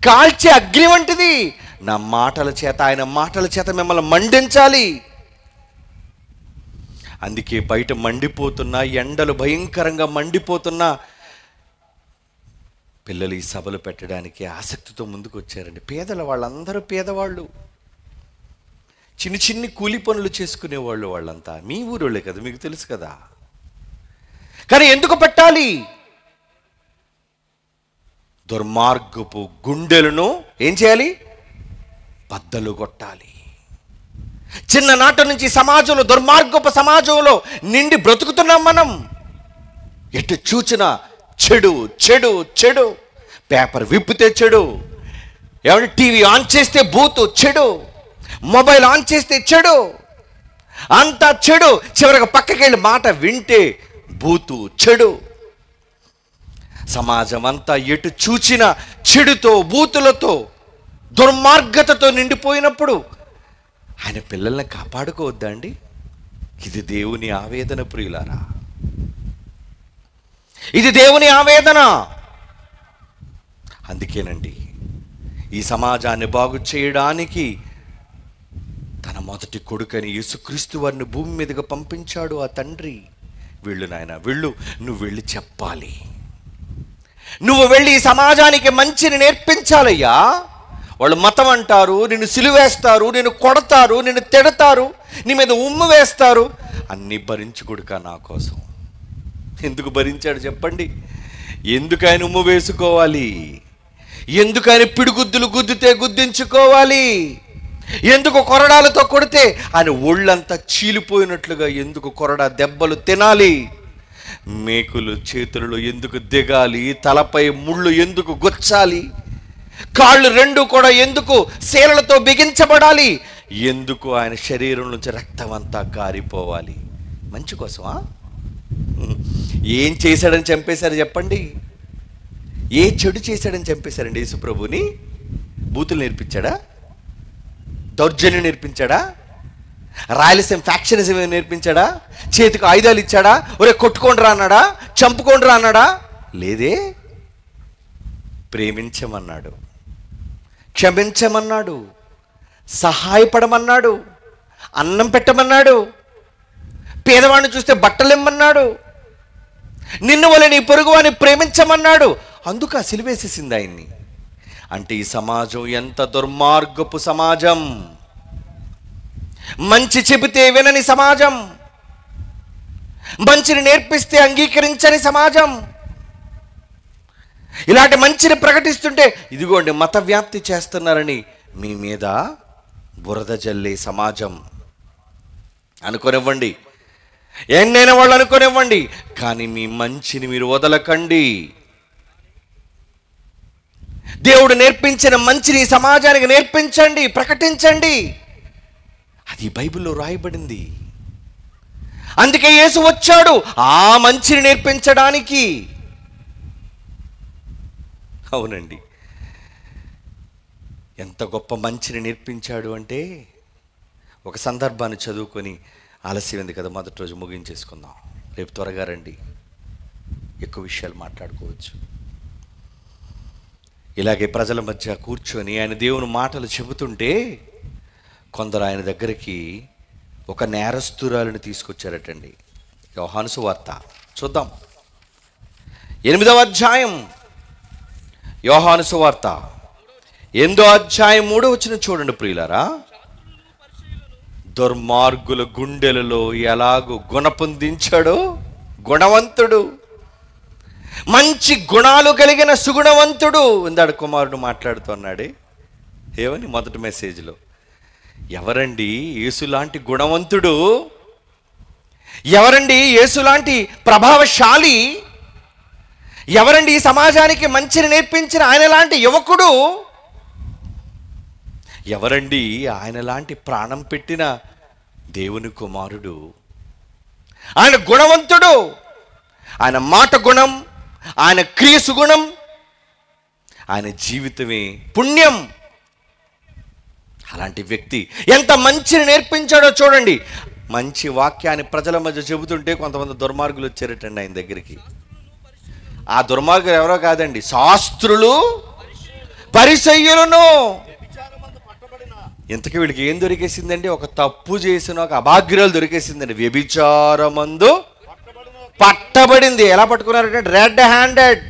[SPEAKER 1] కాల్చే అగ్ని వంటిది. నా మాటల చేత, ఆయన మాటల చేత మిమ్మల్ని మండించాలి. అందుకే బయట మండిపోతున్నా, ఎండలు భయంకరంగా మండిపోతున్నా పిల్లలు ఈ సభలు పెట్టడానికి ఆసక్తితో ముందుకు వచ్చారండి. పేదల వాళ్ళందరూ పేదవాళ్ళు, చిన్ని కూలి పనులు చేసుకునేవాళ్ళు. వాళ్ళంతా మీ ఊరోళ్ళే కదా, మీకు తెలుసు కదా. కానీ ఎందుకు పెట్టాలి? దుర్మార్గపు గుండెలను ఏం చేయాలి? బద్దలు కొట్టాలి. చిన్ననాటి నుంచి సమాజంలో, దుర్మార్గపు సమాజంలో నిండి బ్రతుకుతున్నాం మనం. ఎటు చూచినా చెడు చెడు చెడు. పేపర్ విప్పితే చెడు, ఏమంటే టీవీ ఆన్ చేస్తే బూతు చెడు, మొబైల్ ఆన్ చేస్తే చెడు, అంతా చెడు. చివరికి పక్కకి వెళ్ళి మాట వింటే బూతు చెడు. సమాజం అంతా ఎటు చూచిన చెడుతో, బూతులతో, దుర్మార్గతతో నిండిపోయినప్పుడు ఆయన పిల్లల్ని కాపాడుకోవద్దా అండి? ఇది దేవుని ఆవేదన ప్రియులారా, ఇది దేవుని ఆవేదన. అందుకేనండి ఈ సమాజాన్ని బాగు చేయడానికి తన మొదటి కొడుకని యేసుక్రీస్తు వారిని భూమి మీదగా పంపించాడు ఆ తండ్రి. వెళ్ళు నాయన, వెళ్ళు, నువ్వు వెళ్ళి చెప్పాలి, నువ్వు వెళ్ళి ఈ సమాజానికి మంచిని నేర్పించాలయ్యా. వాళ్ళు మతం అంటారు, నిన్ను సిలువేస్తారు, నిన్ను కొడతారు, నిన్ను తిడతారు, నీ మీద ఉమ్ము వేస్తారు. అన్నీ భరించు కొడుకా నా కోసం. ఎందుకు భరించాడు చెప్పండి? ఎందుకు ఆయన ఉమ్ము వేసుకోవాలి? ఎందుకు ఆయన పిడిగుద్దులు గుద్దితే గుద్దించుకోవాలి? ఎందుకు కొరడాలతో కొడితే ఆయన ఒళ్ళంతా చీలిపోయినట్లుగా ఎందుకు కొరడా దెబ్బలు తినాలి? మేకులు చేతులలో ఎందుకు దిగాలి? తలపై ముళ్ళు ఎందుకు గుచ్చాలి? కాళ్ళు రెండు కూడా ఎందుకు శీలలతో బిగించబడాలి? ఎందుకు ఆయన శరీరం నుంచి రక్తం అంతా కారిపోవాలి? మంచి కోసమా? ఏం చేశాడని చంపేశారు చెప్పండి? ఏ చెడు చేశాడని చంపేశారండి యేసుప్రభుని? బూతులు నేర్పించాడా? దౌర్జన్యం నేర్పించాడా? రాయలసీమ ఫ్యాక్షనిజం నేర్పించాడా? చేతికి ఆయుధాలు ఇచ్చాడా? ఒరే కొట్టుకోండిరా అన్నాడా? చంపుకోండిరా అన్నాడా? లేదే. ప్రేమించమన్నాడు, క్షమించమన్నాడు, సహాయపడమన్నాడు, అన్నం పెట్టమన్నాడు, పేదవాడిని చూస్తే బట్టలు ఇమ్మన్నాడు, నిన్ను వలె నీ పొరుగువాని ప్రేమించమన్నాడు. అందుకు ఆ సిలువేసేసింది ఆయన్ని. అంటే ఈ సమాజం ఎంత దుర్మార్గపు సమాజం, మంచి చెబితే వినని సమాజం, మంచిని నేర్పిస్తే అంగీకరించని సమాజం. ఇలాంటి మంచిని ప్రకటిస్తుంటే ఇదిగోండి మత వ్యాప్తి చేస్తున్నారని మీ మీద బురద జల్లే సమాజం. అనుకోనివ్వండి, ఎన్నైనా వాళ్ళు అనుకోనివ్వండి, కానీ మీ మంచిని మీరు వదలకండి. దేవుడు నేర్పించిన మంచిని సమాజానికి నేర్పించండి, ప్రకటించండి. అది బైబిల్లో రాయబడింది. అందుకే యేసు వచ్చాడు ఆ మంచిని నేర్పించడానికి. అవునండి, ఎంత గొప్ప మంచిని నేర్పించాడు అంటే, ఒక సందర్భాన్ని చదువుకొని ఆలస్యమైంది కదా, మొదటి రోజు ముగించేసుకుందాం. రేపు త్వరగా రండి, ఎక్కువ విషయాలు మాట్లాడుకోవచ్చు. ఇలాగే ప్రజల మధ్య కూర్చొని ఆయన దేవుని మాటలు చెబుతుంటే కొందరు ఆయన దగ్గరికి ఒక నేరస్తురాలిని తీసుకొచ్చారటండి. యోహాను సువార్త చూద్దాం, 8వ అధ్యాయం. యోహాను సువార్త 8వ అధ్యాయం 3వ వచనం చూడండి ప్రియులారా. దుర్మార్గుల గుండెలలో ఎలాగో గుణపొందించాడో, గుణవంతుడు, మంచి గుణాలు కలిగిన సుగుణవంతుడు. ఇందాడు కుమారుడు మాట్లాడుతున్నాడే, ఏమని మొదటి మెసేజ్లో, ఎవరండి యేసులాంటి గుణవంతుడు, ఎవరండి యేసులాంటి ప్రభావశాలి, ఎవరండి ఈ సమాజానికి మంచిని నేర్పించిన ఆయన లాంటి యువకుడు, ఎవరండి ఆయన లాంటి ప్రాణం పెట్టిన దేవుని కుమారుడు. ఆయన గుణవంతుడు, ఆయన మాట గుణం, ఆయన క్రియ సుగుణం, ఆయన జీవితమే పుణ్యం. అలాంటి వ్యక్తి ఎంత మంచిని నేర్పించాడో చూడండి. మంచి వాక్యాన్ని ప్రజల మధ్య చెబుతుంటే కొంతమంది దుర్మార్గులు వచ్చారటండి ఆయన దగ్గరికి. ఆ దుర్మార్గులు ఎవరో కాదండి, శాస్త్రులు పరిసయ్యులను. ఇంతకీ వీళ్ళకి ఏం దొరికేసిందండి? ఒక తప్పు చేసిన ఒక అభాగ్యురాలు దొరికేసిందండి. వ్యభిచారమందు పట్టబడింది. ఎలా పట్టుకున్నారంటే రెడ్ హ్యాండెడ్.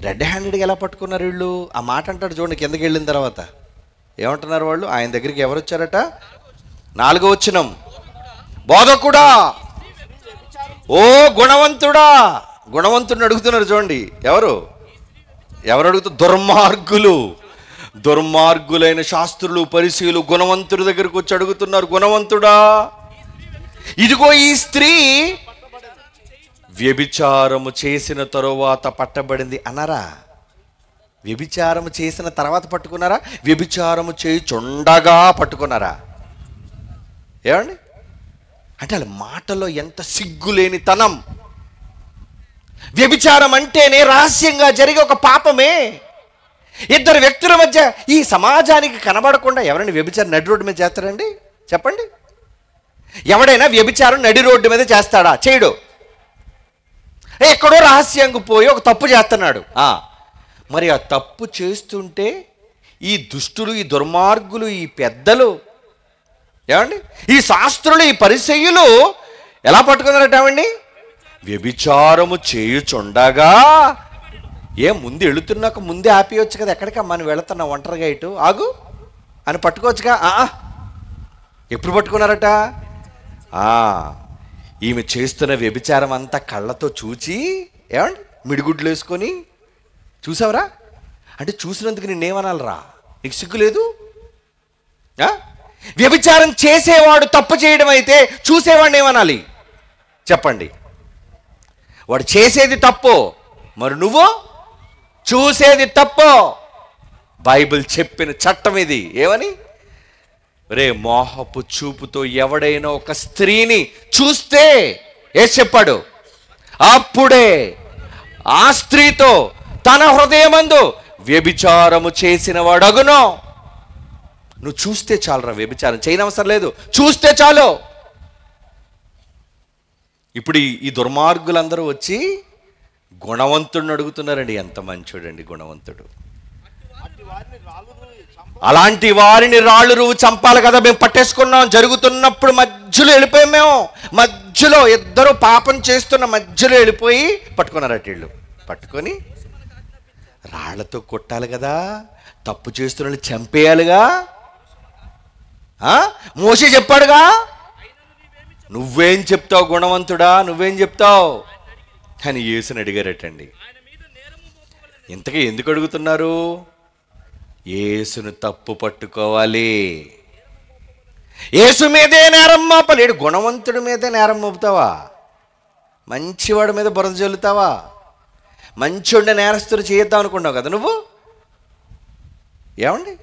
[SPEAKER 1] రెడ్ హ్యాండెడ్గా ఎలా పట్టుకున్నారు వీళ్ళు? ఆ మాట అంటాడు చూడండి కిందకి వెళ్ళిన తర్వాత. ఏమంటున్నారు వాళ్ళు? ఆయన దగ్గరికి ఎవరు వచ్చారట? 4వ వచనం, బోధకుడా, ఓ గుణవంతుడా. గుణవంతుడిని అడుగుతున్నారు చూడండి. ఎవరు అడుగుతారు? దుర్మార్గులు. దుర్మార్గులైన శాస్త్రులు పరిసయ్యులు గుణవంతుడి దగ్గరికి వచ్చి అడుగుతున్నారు, గుణవంతుడా, ఇదిగో ఈ స్త్రీ వ్యభిచారము చేసిన తరువాత పట్టబడింది అన్నారా? వ్యభిచారము చేసిన తర్వాత పట్టుకున్నారా? వ్యభిచారము చేయుచుండగా పట్టుకున్నారా? ఏమండి? అంటే వాళ్ళ మాటలో ఎంత సిగ్గులేని తనం. వ్యభిచారం అంటేనే రహస్యంగా జరిగే ఒక పాపమే. ఇద్దరు వ్యక్తుల మధ్య ఈ సమాజానికి కనబడకుండా ఎవరైనా వ్యభిచారం నడి రోడ్డు మీద చేస్తారండి? చెప్పండి. ఎవడైనా వ్యభిచారం నడి రోడ్డు మీద చేస్తాడా? చేయడు. ఎక్కడో రహస్యంగా పోయి ఒక తప్పు చేస్తున్నాడు. మరి ఆ తప్పు చేస్తుంటే ఈ దుష్టులు, ఈ దుర్మార్గులు, ఈ పెద్దలు, ఏమండి, ఈ శాస్త్రులు, ఈ పరిసయ్యులు ఎలా పట్టుకున్నారట ఏమండి? వ్యభిచారము చేయుచుండగా. ముందు వెళుతున్నాక ముందే ఆపేయచ్చు కదా, ఎక్కడికా మనం వెళుతున్నా ఒంటరిగా ఇటు ఆగు అని పట్టుకోవచ్చుగా. ఎప్పుడు పట్టుకున్నారట? ఈమె చేస్తున్న వ్యభిచారం అంతా కళ్ళతో చూచి, ఏమండి, మిడిగుడ్లు వేసుకొని, చూసావరా అంటే చూసినందుకు నేనేమనాలరా? నీకు సిగ్గు లేదు? వ్యభిచారం చేసేవాడు తప్పు చేయడం అయితే చూసేవాడిని ఏమనాలి చెప్పండి? వాడు చేసేది తప్పు, మరి నువ్వు చూసేది తప్పు. బైబిల్ చెప్పిన చట్టం ఇది. ఏమని? రే, మోహపు చూపుతో ఎవడైనా ఒక స్త్రీని చూస్తే ఏం చెప్పాడు? అప్పుడే ఆ స్త్రీతో తన హృదయమందు వ్యభిచారము చేసిన వాడగును. నువ్వు చూస్తే చాలురా, వ్యభిచారం చేయనవసరం లేదు, చూస్తే చాలు. ఇప్పుడు ఈ దుర్మార్గులందరూ వచ్చి గుణవంతుడిని అడుగుతున్నారండి. ఎంత మంచోడండి గుణవంతుడు. అలాంటి వారిని రాళ్ళు రువ్వు చంపాలి కదా, మేము పట్టేసుకున్నాం. జరుగుతున్నప్పుడు మధ్యలో వెళ్ళిపోయాం. మేము మధ్యలో ఇద్దరు పాపం చేస్తున్న మధ్యలో వెళ్ళిపోయి పట్టుకున్నారు. వీళ్ళు పట్టుకొని రాళ్లతో కొట్టాలి కదా, తప్పు చేస్తున్న చంపేయాలిగా. మోషే చెప్పాడుగా, నువ్వేం చెప్తావు గుణవంతుడా, నువ్వేం చెప్తావు అని యేసుని అడిగారటండి. ఇంతకీ ఎందుకు అడుగుతున్నారు? యేసును తప్పు పట్టుకోవాలి. యేసు మీదే నేరం మోపలేడు. గుణవంతుడి మీదే నేరం మోపుతావా? మంచివాడి మీద బురద జల్లుతావా? మంచివాడిని నేరస్తులు చేద్దాం అనుకున్నావు కదా నువ్వు. ఏమండి,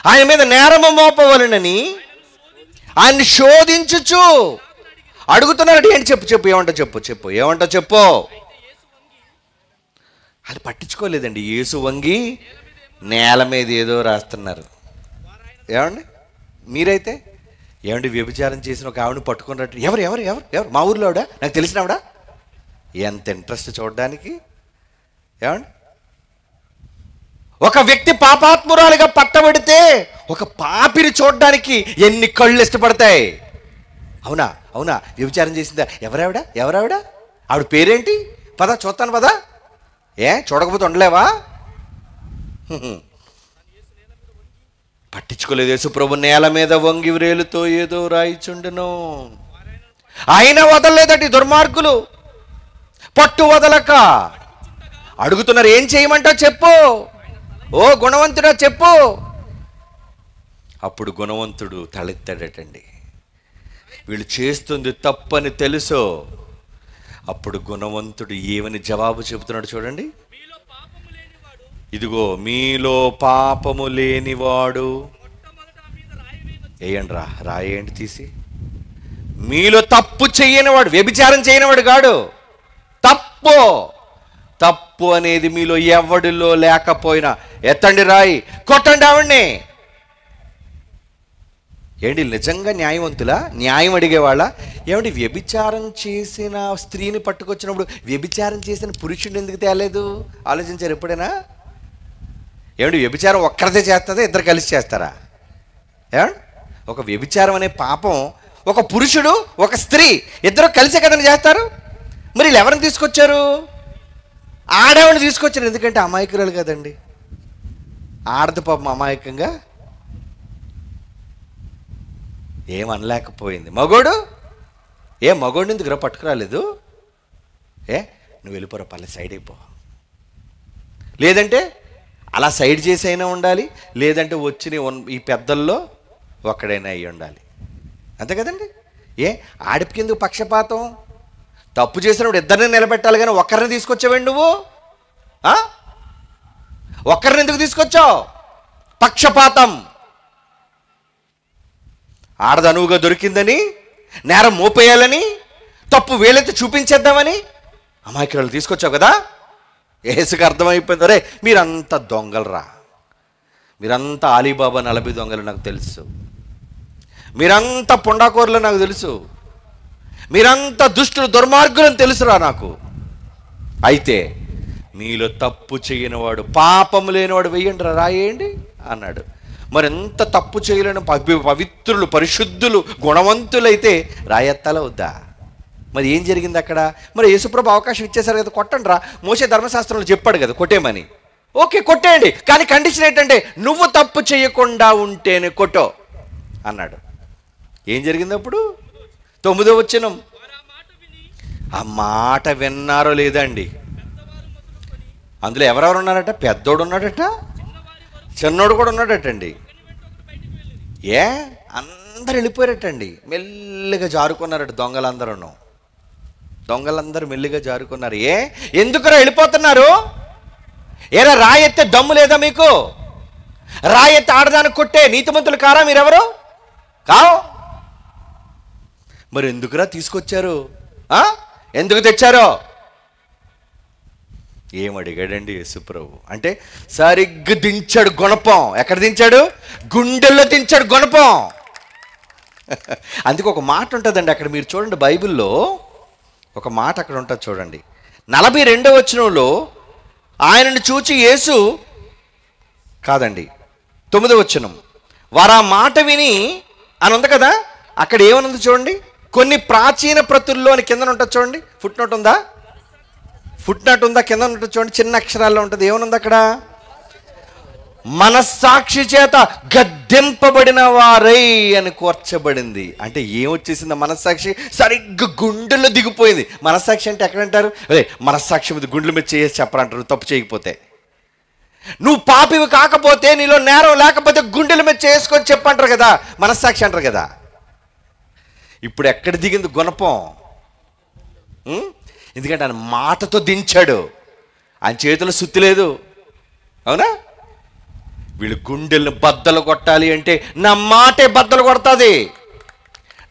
[SPEAKER 1] ఆయన మీద నేరము మోపవలనని ఆయన్ని శోధించుచు అడుగుతున్నాడు. ఏంటి చెప్పు చెప్పు, ఏమంటా చెప్పు చెప్పు, ఏమంటా చెప్పు. అది పట్టించుకోలేదండి. యేసు వంగి నేల మీద ఏదో రాస్తున్నారు. ఏమండి, మీరైతే ఏమండి వ్యభిచారం చేసిన ఒక ఆవిడని పట్టుకున్నట్టు, ఎవరు ఎవరు ఎవరు ఎవరు మా ఊర్లో ఆవిడ, నాకు తెలిసిన ఆవిడ. ఎంత ఇంట్రెస్ట్ చూడడానికి. ఏమండి, ఒక వ్యక్తి పాపాత్మురాలుగా పట్టబడితే ఒక పాపిని చూడడానికి ఎన్ని కళ్ళు ఇష్టపడతాయి. అవునా అవునా, వ్యభిచారం చేసిందా, ఎవరావిడ ఎవరావిడ, ఆవిడ పేరేంటి, పద చూస్తాను పద. చూడకపోతే ఉండలేవా? పట్టించుకోలేదు. యేసుప్రభు నేల మీద వంగి వ్రేలుతో ఏదో రాయిచుండెను. ఆయన వదలలేదటి దుర్మార్గులు. పట్టు వదలక అడుగుతున్నారు. ఏం చేయమంటావు చెప్పు, ఓ గుణవంతుడా చెప్పు. అప్పుడు గుణవంతుడు తలెత్తాడటండి. వీళ్ళు చేస్తుంది తప్పని తెలుసు. అప్పుడు గుణవంతుడు ఏమని జవాబు చెబుతున్నాడు చూడండి. ఇదిగో మీలో పాపము లేనివాడు, వేయండి రా, రాయేంటి తీసి. మీలో తప్పు చేయనివాడు, వ్యభిచారం చేయనివాడు కాడు. తప్పు తప్పు అనేది మీలో ఎవడిలో లేకపోయినా ఎత్తండి రాయి, కొట్టండి ఆవిడ్ని. ఏంటి నిజంగా న్యాయవంతులా? న్యాయం అడిగేవాళ్ళ? ఏమంటే వ్యభిచారం చేసిన స్త్రీని పట్టుకొచ్చినప్పుడు వ్యభిచారం చేసిన పురుషుడిని ఎందుకు తేలేదు? ఆలోచించారు ఎప్పుడైనా? ఏమంటే వ్యభిచారం ఒక్కరిదే చేస్తుందా, ఇద్దరు కలిసి చేస్తారా? ఏమండి, ఒక వ్యభిచారం అనే పాపం ఒక పురుషుడు ఒక స్త్రీ ఇద్దరు కలిసే కదని చేస్తారు. మరి వీళ్ళు ఎవరిని తీసుకొచ్చారు? ఆడవాళ్ళని తీసుకొచ్చారు. ఎందుకంటే అమాయకురాలు కదండి. ఆడది పాపం అమాయకంగా ఏమనలేకపోయింది. మగోడు మగోడిని ఎందుకు పట్టుకురాలేదు? నువ్వు వెళ్ళిపోరా, పల్లె సైడ్ అయిపో. లేదంటే అలా సైడ్ చేసి అయినా ఉండాలి, లేదంటే వచ్చి ఈ పెద్దల్లో ఒక్కడైనా అయ్యి ఉండాలి. అంతే కదండి. ఆడిపికి ఎందుకు పక్షపాతం? తప్పు చేసినప్పుడు ఇద్దరిని నిలబెట్టాలి, కానీ ఒక్కరిని తీసుకొచ్చావండి నువ్వు. ఒక్కరిని ఎందుకు తీసుకొచ్చావు? పక్షపాతం. ఆడదనువుగా దొరికిందని, నేరం మోపేయాలని, తప్పు వేలైతే చూపించేద్దామని అమాయకురాలు తీసుకొచ్చావు కదా. యేసుకి అర్థమైపోయింది, అరే మీరంతా దొంగలరా, మీరంతా అలీబాబా 40 దొంగలు నాకు తెలుసు, మీరంతా పుండాకోరులు నాకు తెలుసు, మీరంతా దుష్టులు దుర్మార్గులని తెలుసురా నాకు. అయితే మీలో తప్పు చేయనివాడు, పాపము లేనివాడు వెయ్యండి రా, రాయేయండి అన్నాడు. మరి ఎంత తప్పు చేయలేని పవిత్రులు, పరిశుద్ధులు, గుణవంతులైతే రాయెత్తాలా వద్దా? మరి ఏం జరిగింది అక్కడ? మరి యేసుప్రభు అవకాశం ఇచ్చేసారు కదా, కొట్టండి రా. మోషే ధర్మశాస్త్రంలో చెప్పాడు కదా కొట్టేమని. ఓకే కొట్టేయండి, కానీ కండిషన్ ఏంటంటే నువ్వు తప్పు చేయకుండా ఉంటేనే కొట్టో అన్నాడు. ఏం జరిగింది అప్పుడు? 9వ వచనం. ఆ మాట విన్నారో లేదండి. అందులో ఎవరెవరు ఉన్నారట? పెద్దోడు ఉన్నాడట, చిన్నోడు కూడా ఉన్నాడటండి. అందరు వెళ్ళిపోయారటండి. మెల్లిగా జారుకున్నారట దొంగలందరూ మెల్లిగా జారుకున్నారు. ఎందుకురా వెళ్ళిపోతున్నారు? ఏరా రాయెత్తే దమ్ము లేదా మీకు? రాయెత్తి ఆడదానికి కొట్టే నీతిమంతులు కారా మీరెవరు? కావు. మరి ఎందుకురా తీసుకొచ్చారు? ఎందుకు తెచ్చారో? ఏమడిగాడండి యేసుప్రభు అంటే సరిగ్గా దించాడు గుణపం. ఎక్కడ దించాడు? గుండెల్లో దించాడు గుణపం. అందుకే ఒక మాట ఉంటుందండి అక్కడ, మీరు చూడండి బైబిల్లో ఒక మాట అక్కడ ఉంటుంది చూడండి. 42వ వచనంలో ఆయనను చూచి యేసు కాదండి 9వ వచనం, వారు ఆ మాట విని అని ఉంది కదా, అక్కడ ఏమనుంది చూడండి. కొన్ని ప్రాచీన ప్రతుల్లో అని కింద ఉంటుంది చూడండి. ఫుట్ నోట్ ఉందా? ఫుట్ నోట్ ఉందా? కింద ఉంటుంది చూడండి, చిన్న అక్షరాల్లో ఉంటుంది. ఏమనుంది అక్కడ? మనస్సాక్షి చేత గద్దెంపబడిన వారై అని కూర్చబడింది. అంటే ఏమొచ్చేసింది? మనస్సాక్షి సరిగ్గా గుండెల్లో దిగిపోయింది. మనస్సాక్షి అంటే ఎక్కడంటారు? అదే మనస్సాక్షి మీద గుండెల మీద చేసి చెప్పరంటారు తప్పు చేయకపోతే. నువ్వు పాపివి కాకపోతే, నీలో నేరం లేకపోతే గుండెల మీద చేసుకొని చెప్పంటారు కదా, మనస్సాక్షి అంటారు కదా. ఇప్పుడు ఎక్కడ దిగింది గుణపం? ఎందుకంటే ఆయన మాటతో దించాడు, ఆయన చేతిలో సుత్తి లేదు. అవునా? వీళ్ళు గుండెలను బద్దలు కొట్టాలి అంటే నా మాటే బద్దలు కొడుతుంది.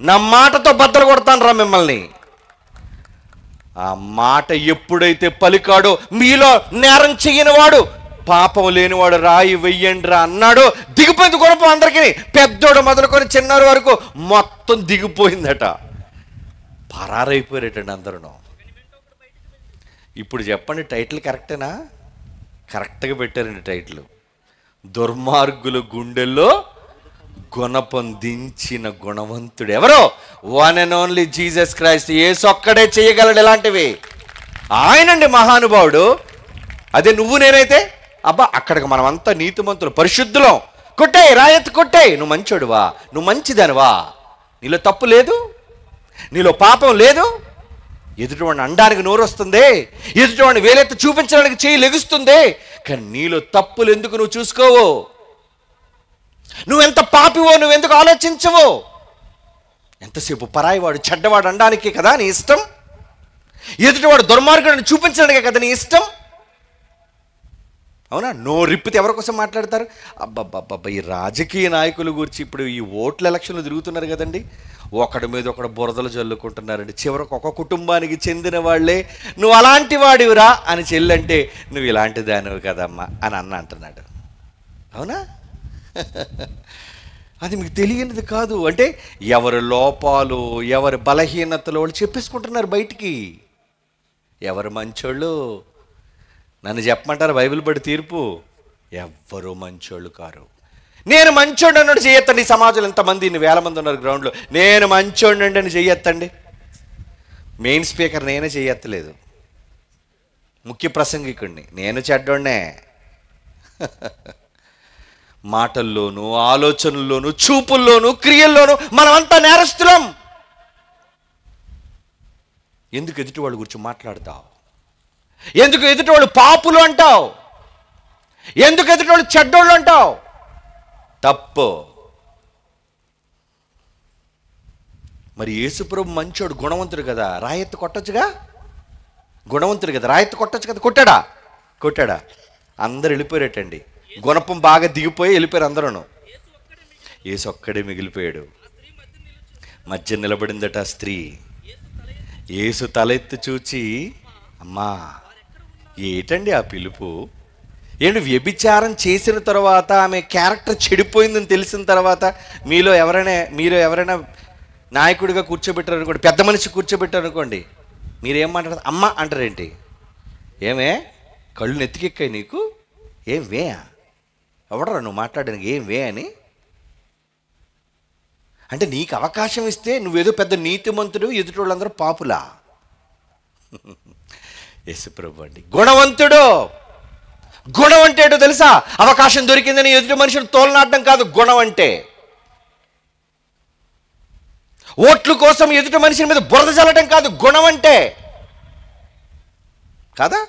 [SPEAKER 1] నా మాటతో బద్దలు కొడతాను రా మిమ్మల్ని. ఆ మాట ఎప్పుడైతే పలికాడో, మీలో నేరం చెయ్యనివాడు, పాపం లేనివాడు రాయి వెయ్యండి రా అన్నాడు, దిగిపోయింది గుణపం అందరికీ. పెద్దోడు మొదలుకొని చిన్నవారి వరకు మొత్తం దిగిపోయిందట. పరారైపోయారటండి అందరూ. ఇప్పుడు చెప్పండి, టైటిల్ కరెక్టేనా? కరెక్ట్గా పెట్టారండి టైటిల్. దుర్మార్గుల గుండెల్లో గుణపొందించిన గుణవంతుడు ఎవరో? One and only Jesus Christ. యేసు ఒక్కడే చేయగలడు ఇలాంటివి. ఆయనండి మహానుభావుడు. అదే నువ్వు నేనైతే అబ్బా అక్కడికి మనమంతా నీతిమంతులు, పరిశుద్ధులం. కొట్టే రాయెత్తు కొట్టే, నువ్వు మంచోడువా, నువ్వు మంచిదానివా, నీలో తప్పు లేదు, నీలో పాపం లేదు. ఎదుటివాడిని అనడానికి నోరు వస్తుంది, ఎదుటివాడిని వేలెత్తి చూపించడానికి చేయి లెగుస్తుంది. కానీ నీలో తప్పులు ఎందుకు నువ్వు చూసుకోవు? నువ్వెంత పాపివో నువ్వెందుకు ఆలోచించవు? ఎంతసేపు పరాయివాడు చెడ్డవాడు అనడానికే కదా నీ ఇష్టం? ఎదుటివాడు దుర్మార్గుడిని చూపించడానికే కదా నీ ఇష్టం? అవునా? నోరిప్పితే ఎవరి కోసం మాట్లాడతారు? అబ్బబ్బబ్బబ్బ, ఈ రాజకీయ నాయకుల గురించి ఇప్పుడు ఈ ఓట్ల ఎలక్షన్లు తిరుగుతున్నారు కదండి, ఒకడి మీద ఒకడు బురదలు చల్లుకుంటున్నారండి. చివరికి ఒక కుటుంబానికి చెందిన వాళ్ళే నువ్వు అలాంటి వాడివిరా అని చెల్లంటే, నువ్వు ఇలాంటి దానివి కదమ్మా అని అంటున్నాడు. అవునా? అది మీకు తెలియనిది కాదు. అంటే ఎవరి లోపాలు, ఎవరి బలహీనతలు వాళ్ళు చెప్పేసుకుంటున్నారు బయటికి. ఎవరు మంచోళ్ళు? నన్ను చెప్పమంటారు బైబిల్ బడి తీర్పు? ఎవ్వరూ మంచోళ్ళు కారు. నేను మంచోడు అన్నాడు చెయ్యొత్తండి. ఈ సమాజంలో ఎంతమంది, ఇన్ని వేల మంది ఉన్నారు గ్రౌండ్లో. నేను మంచోడండి అని చెయ్యొత్తండి. మెయిన్ స్పీకర్ నేనే చెయ్యొత్తలేదు, ముఖ్య ప్రసంగికుడిని నేను చెడ్డోడ్నే. మాటల్లోనూ, ఆలోచనల్లోనూ, చూపుల్లోనూ, క్రియల్లోనూ మనమంతా నేరస్తులం. ఎందుకు ఎదుటి వాళ్ళ గురించి మాట్లాడతావు? ఎందుకు ఎదుటివాళ్ళు పాపులు అంటావు? ఎందుకు ఎదుటివాళ్ళు చెడ్డోళ్ళు అంటావు? తప్పు. మరి యేసుప్రభు మంచోడు, గుణవంతుడు కదా, రాయెత్తు కొట్టొచ్చుగా. గుణవంతుడు కదా, రాయెత్తు కొట్టొచ్చు కదా. కొట్టాడా? కొట్టాడా? అందరు వెళ్ళిపోయారటండి. గుణపం బాగా దిగిపోయి వెళ్ళిపోయారు అందరూ. యేసు ఒక్కడే మిగిలిపోయాడు. మధ్య నిలబడిందట ఆ స్త్రీ. యేసు తలెత్తి చూచి, అమ్మా ఏటండి ఆ పిలుపు? ఏంటి, వ్యభిచారం చేసిన తర్వాత ఆమె క్యారెక్టర్ చెడిపోయిందని తెలిసిన తర్వాత మీలో ఎవరైనా నాయకుడిగా కూర్చోబెట్టారు అనుకోండి, పెద్ద మనిషి కూర్చోబెట్టారు అనుకోండి, మీరేం మాట్లాడతారు? అమ్మ అంటారేంటి? ఏమే కళ్ళు నెత్తికెక్కాయి నీకు? ఏం వే? ఎవడరా నువ్వు మాట్లాడడానికి? ఏం వే అని? అంటే నీకు అవకాశం ఇస్తే నువ్వేదో పెద్ద నీతిమంతుడు, ఎదుటి వాళ్ళందరూ పాపులా? యేసుప్రభు అండి గుణవంతుడు. గుణం అంటే ఏంటో తెలుసా? అవకాశం దొరికిందని ఎదుటి మనుషులు తోలనాడడం కాదు గుణం అంటే. ఓట్ల కోసం ఎదుటి మనిషి మీద బురద చల్లడం కాదు గుణం అంటే. కాదా?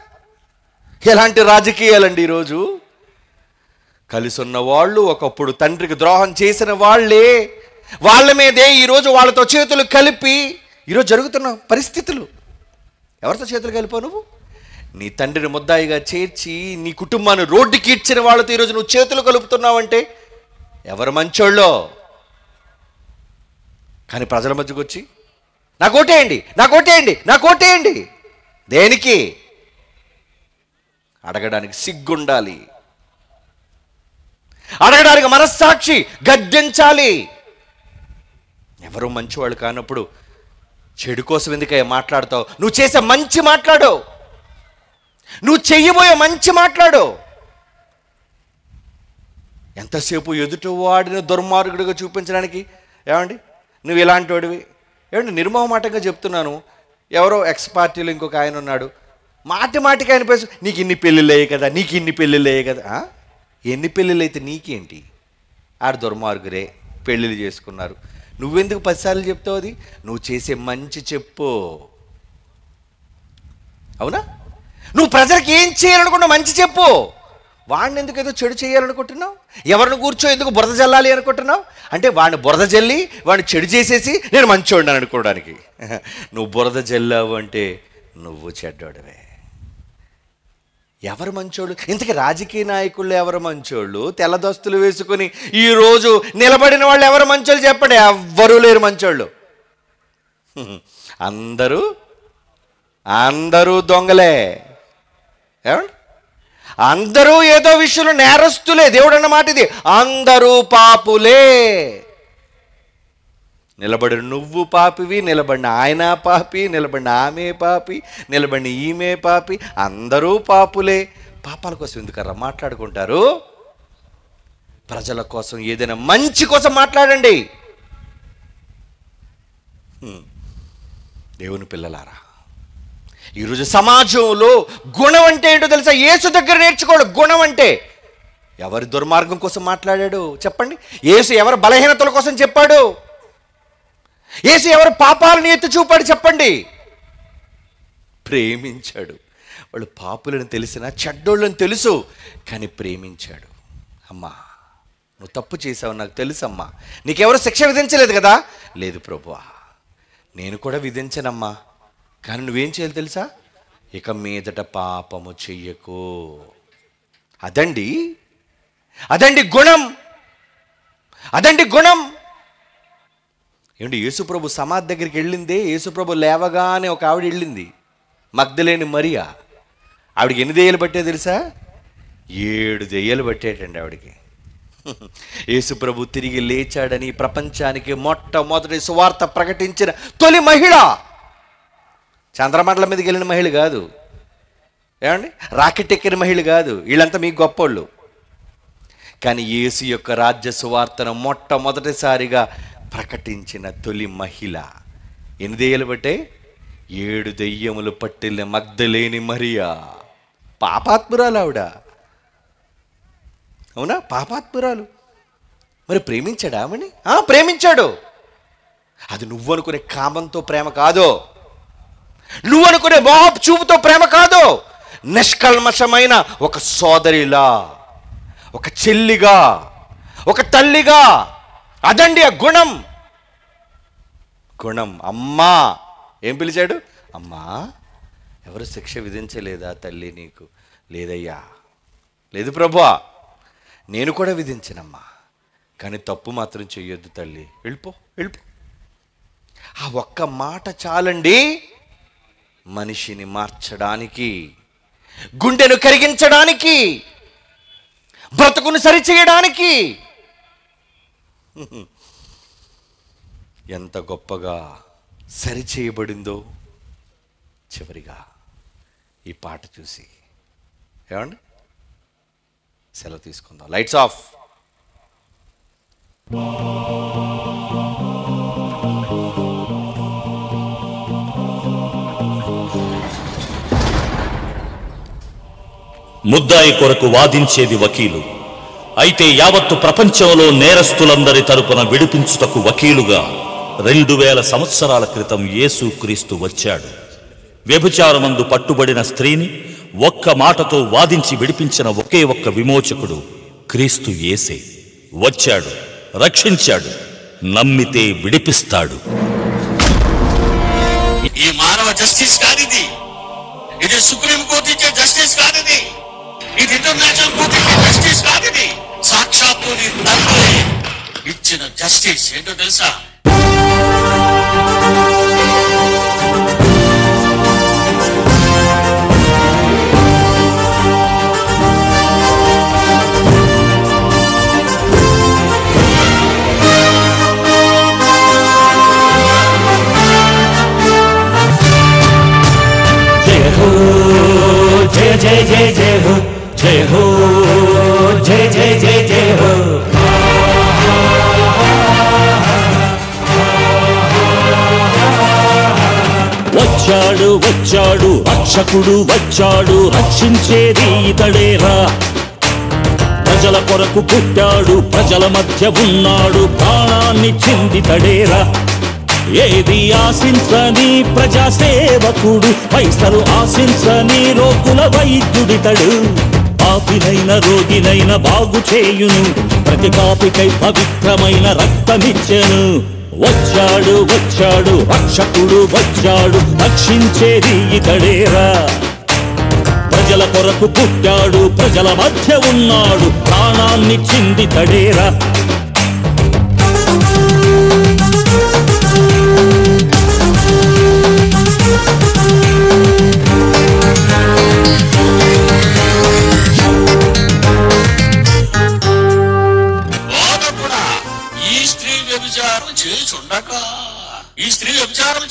[SPEAKER 1] ఎలాంటి రాజకీయాలండి ఈరోజు? కలిసి ఉన్న వాళ్ళు ఒకప్పుడు తండ్రికి ద్రోహం చేసిన వాళ్ళే, వాళ్ళ మీదే ఈరోజు వాళ్ళతో చేతులు కలిపి ఈరోజు జరుగుతున్న పరిస్థితులు. ఎవరితో చేతులు కలిపావు నువ్వు? నీ తండ్రిని ముద్దాయిగా చేర్చి నీ కుటుంబాన్ని రోడ్డుకి ఇచ్చిన వాళ్ళతో ఈరోజు నువ్వు చేతులు కలుపుతున్నావంటే ఎవరు మంచోళ్ళో? కానీ ప్రజల మధ్యకు వచ్చి నాకు ఓటేయండి, నాకు ఓటేయండి, నాకు ఓటేయండి. దేనికి? అడగడానికి సిగ్గుండాలి, అడగడానికి మనస్సాక్షి గద్దించాలి. ఎవరు మంచివాళ్ళు కానప్పుడు చెడు కోసం ఎందుకయ్యా మాట్లాడతావు? నువ్వు చేసే మంచి మాట్లాడు, నువ్వు చెయ్యబోయే మంచి మాట్లాడు. ఎంతసేపు ఎదుటి వాడిని దుర్మార్గుడిగా చూపించడానికి ఏమండి నువ్వు ఇలాంటి వాడివి. ఏమండి నిర్మోహమాటంగా చెప్తున్నాను. ఎవరో ఎక్స్ పార్టీలో ఇంకొక ఆయన ఉన్నాడు, మాటికి ఆయన పేరు, నీకు ఇన్ని పెళ్ళిళ్ళు అయ్యాయి కదా, నీకు ఇన్ని పెళ్ళిళ్ళు అయ్యాయి కదా. ఎన్ని పెళ్ళిళ్ళు అయితే నీకేంటి? ఆడ దుర్మార్గురే పెళ్ళిళ్ళు చేసుకున్నారు. నువ్వెందుకు 10 సార్లు చెప్తావు? అది నువ్వు చేసే మంచి చెప్పు. అవునా? నువ్వు ప్రజలకు ఏం చేయాలనుకున్నావు మంచి చెప్పు. వాడిని ఎందుకు ఏదో చెడు చేయాలనుకుంటున్నావు? ఎవరిని కూర్చో ఎందుకు బురద జల్లాలి అనుకుంటున్నావు? అంటే వాడిని బురద జల్లి వాడిని చెడు చేసేసి నేను మంచోడిని అనుకోవడానికి. నువ్వు బురద జల్లావు అంటే నువ్వు చెడ్డోడివే. ఎవరు మంచోళ్ళు? ఇంతకీ రాజకీయ నాయకుళ్ళు ఎవరు మంచోళ్ళు? తెల్లదస్తులు వేసుకుని ఈరోజు నిలబడిన వాళ్ళు ఎవరు మంచోళ్ళు చెప్పండి. ఎవ్వరూ లేరు మంచోళ్ళు. అందరూ దొంగలే. ఏమండి? అందరూ ఏదో విషయంలో నేరస్తులే. దేవుడు అన్న మాట ఇది. అందరూ పాపులే. నిలబడి నువ్వు పాపివి, నిలబడిన ఆయన పాపి, నిలబడిన ఆమె పాపి, నిలబడిన ఈమె పాపి, అందరూ పాపులే. పాపాల కోసం ఎందుకర్రా మాట్లాడుకుంటారు? ప్రజల కోసం ఏదైనా మంచి కోసం మాట్లాడండి. దేవుని పిల్లలారా, ఈరోజు సమాజంలో గుణం అంటే ఏంటో తెలుసా? యేసు దగ్గర నేర్చుకోడు గుణం అంటే. ఎవరి దుర్మార్గం కోసం మాట్లాడాడు చెప్పండి? యేసు ఎవరి బలహీనతల కోసం చెప్పాడు? యేసు ఎవరి పాపాలను ఎత్తి చూపాడు చెప్పండి? ప్రేమించాడు. వాళ్ళు పాపులను తెలిసినా చెడ్డోళ్ళని తెలుసు, కానీ ప్రేమించాడు. అమ్మా నువ్వు తప్పు చేసావు నాకు తెలుసమ్మా. నీకెవరు శిక్ష విధించలేదు కదా? లేదు ప్రభువా, నేను కూడా విధించనమ్మా. కానీ నువ్వేం చేయాలి తెలుసా? ఇక మీదట పాపము చెయ్యకు. అదండి గుణం. ఏమండి, యేసుప్రభు సమాధి దగ్గరికి వెళ్ళిందే, యేసుప్రభు లేవగానే ఒక ఆవిడ వెళ్ళింది, మగ్దలేని మరియా. ఆవిడకి ఎన్ని దెయ్యాలు పట్టే తెలుసా? 7 దెయ్యాలు పట్టేటండి ఆవిడకి. యేసుప్రభు తిరిగి లేచాడని ప్రపంచానికి మొట్టమొదటి సువార్త ప్రకటించిన తొలి మహిళ. చంద్రమండలం మీదకి వెళ్ళిన మహిళ కాదు, ఏమండి, రాకెట్ ఎక్కిన మహిళ కాదు. వీళ్ళంతా మీకు గొప్పోళ్ళు. కానీ యేసు యొక్క రాజ్య సువార్తను మొట్టమొదటిసారిగా ప్రకటించిన తొలి మహిళ. ఎన్ని దెయ్యాలు పట్టే? 7 దెయ్యములు పట్టిన మగ్దలేని మరియా. పాపాత్మురాలు ఆవిడ. అవునా? పాపాత్మురాలు. మరి ప్రేమించాడా ఆమెని? ప్రేమించాడు. అది నువ్వు అనుకునే కామంతో ప్రేమ కాదు, నువ్వు అనుకునే మోహపు చూపుతో ప్రేమ కాదు. నిష్కల్మషమైన ఒక సోదరిలా, ఒక చెల్లిగా, ఒక తల్లిగా. అదండి ఆ గుణం. అమ్మా ఏం పిలిచాడు? అమ్మా ఎవరు శిక్ష విధించలేదా తల్లి నీకు? లేదయ్యా, లేదు ప్రభువా, నేను కూడా విధించనమ్మా, కానీ తప్పు మాత్రం చెయ్యొద్దు తల్లి, వెళ్ళిపో. ఆ ఒక్క మాట చాలండి మనిషిని మార్చడానికి, గుండెను కరిగించడానికి, బ్రతుకును సరిచేయడానికి. ఎంత గొప్పగా సరిచేయబడిందో చివరిగా ఈ పాట చూసి. ఏమండి, సెలవు తీసుకుందాం. Lights off.
[SPEAKER 3] ముద్దాయి కొరకు వాదించేది వకీలు, అయితే యావత్తు ప్రపంచంలో నేరస్తులందరి తరపున విడిపించుటకు వకీలుగా 2000 సంవత్సరాల క్రితం యేసుక్రీస్తు వచ్చాడు. వ్యభిచారమందు పట్టుబడిన స్త్రీని ఒక్క మాటతో వాదించి విడిపించిన ఒకే ఒక్క విమోచకుడు క్రీస్తు యేసే. వచ్చాడు, రక్షించాడు, నమ్మితే విడిపిస్తాడు.
[SPEAKER 4] ఈ మానవ జస్టిస్ కాదిది, ఇది సుప్రీం కోర్టు ఇచ్చే జస్టిస్ కాదిది, ఇది ఇంటర్నేషనల్ కోర్టు ఇచ్చే జస్టిస్ కాదిది, సాక్షాత్తు నీ తండ్రి ఇచ్చిన జస్టిస్. ఏంటో తెలుసా?
[SPEAKER 3] हो जय जय जय जय हो जय हो जय जय जय जय हो వచ్చాడు వచ్చాడు రక్షకుడు వచ్చాడు రక్షించేది ఇతడేరా ప్రజల కొరకు పుట్టాడు ప్రజల మధ్య ఉన్నాడు ప్రాణాన్ని చిందితడేరా ఏది ఆశించని ప్రజా సేవకుడు పైసలు ఆశించని రోగుల వైద్యుడితడు పాపినైన రోగినైన బాగు చేయును ప్రతి పాపికై పవిత్రమైన రక్తమిచ్చెను వచ్చాడు వచ్చాడు రక్షకుడు వచ్చాడు రక్షించేది ఇతడేరా ప్రజల కొరకు పుట్టాడు ప్రజల మధ్య ఉన్నాడు ప్రాణాన్ని చిందితడేరా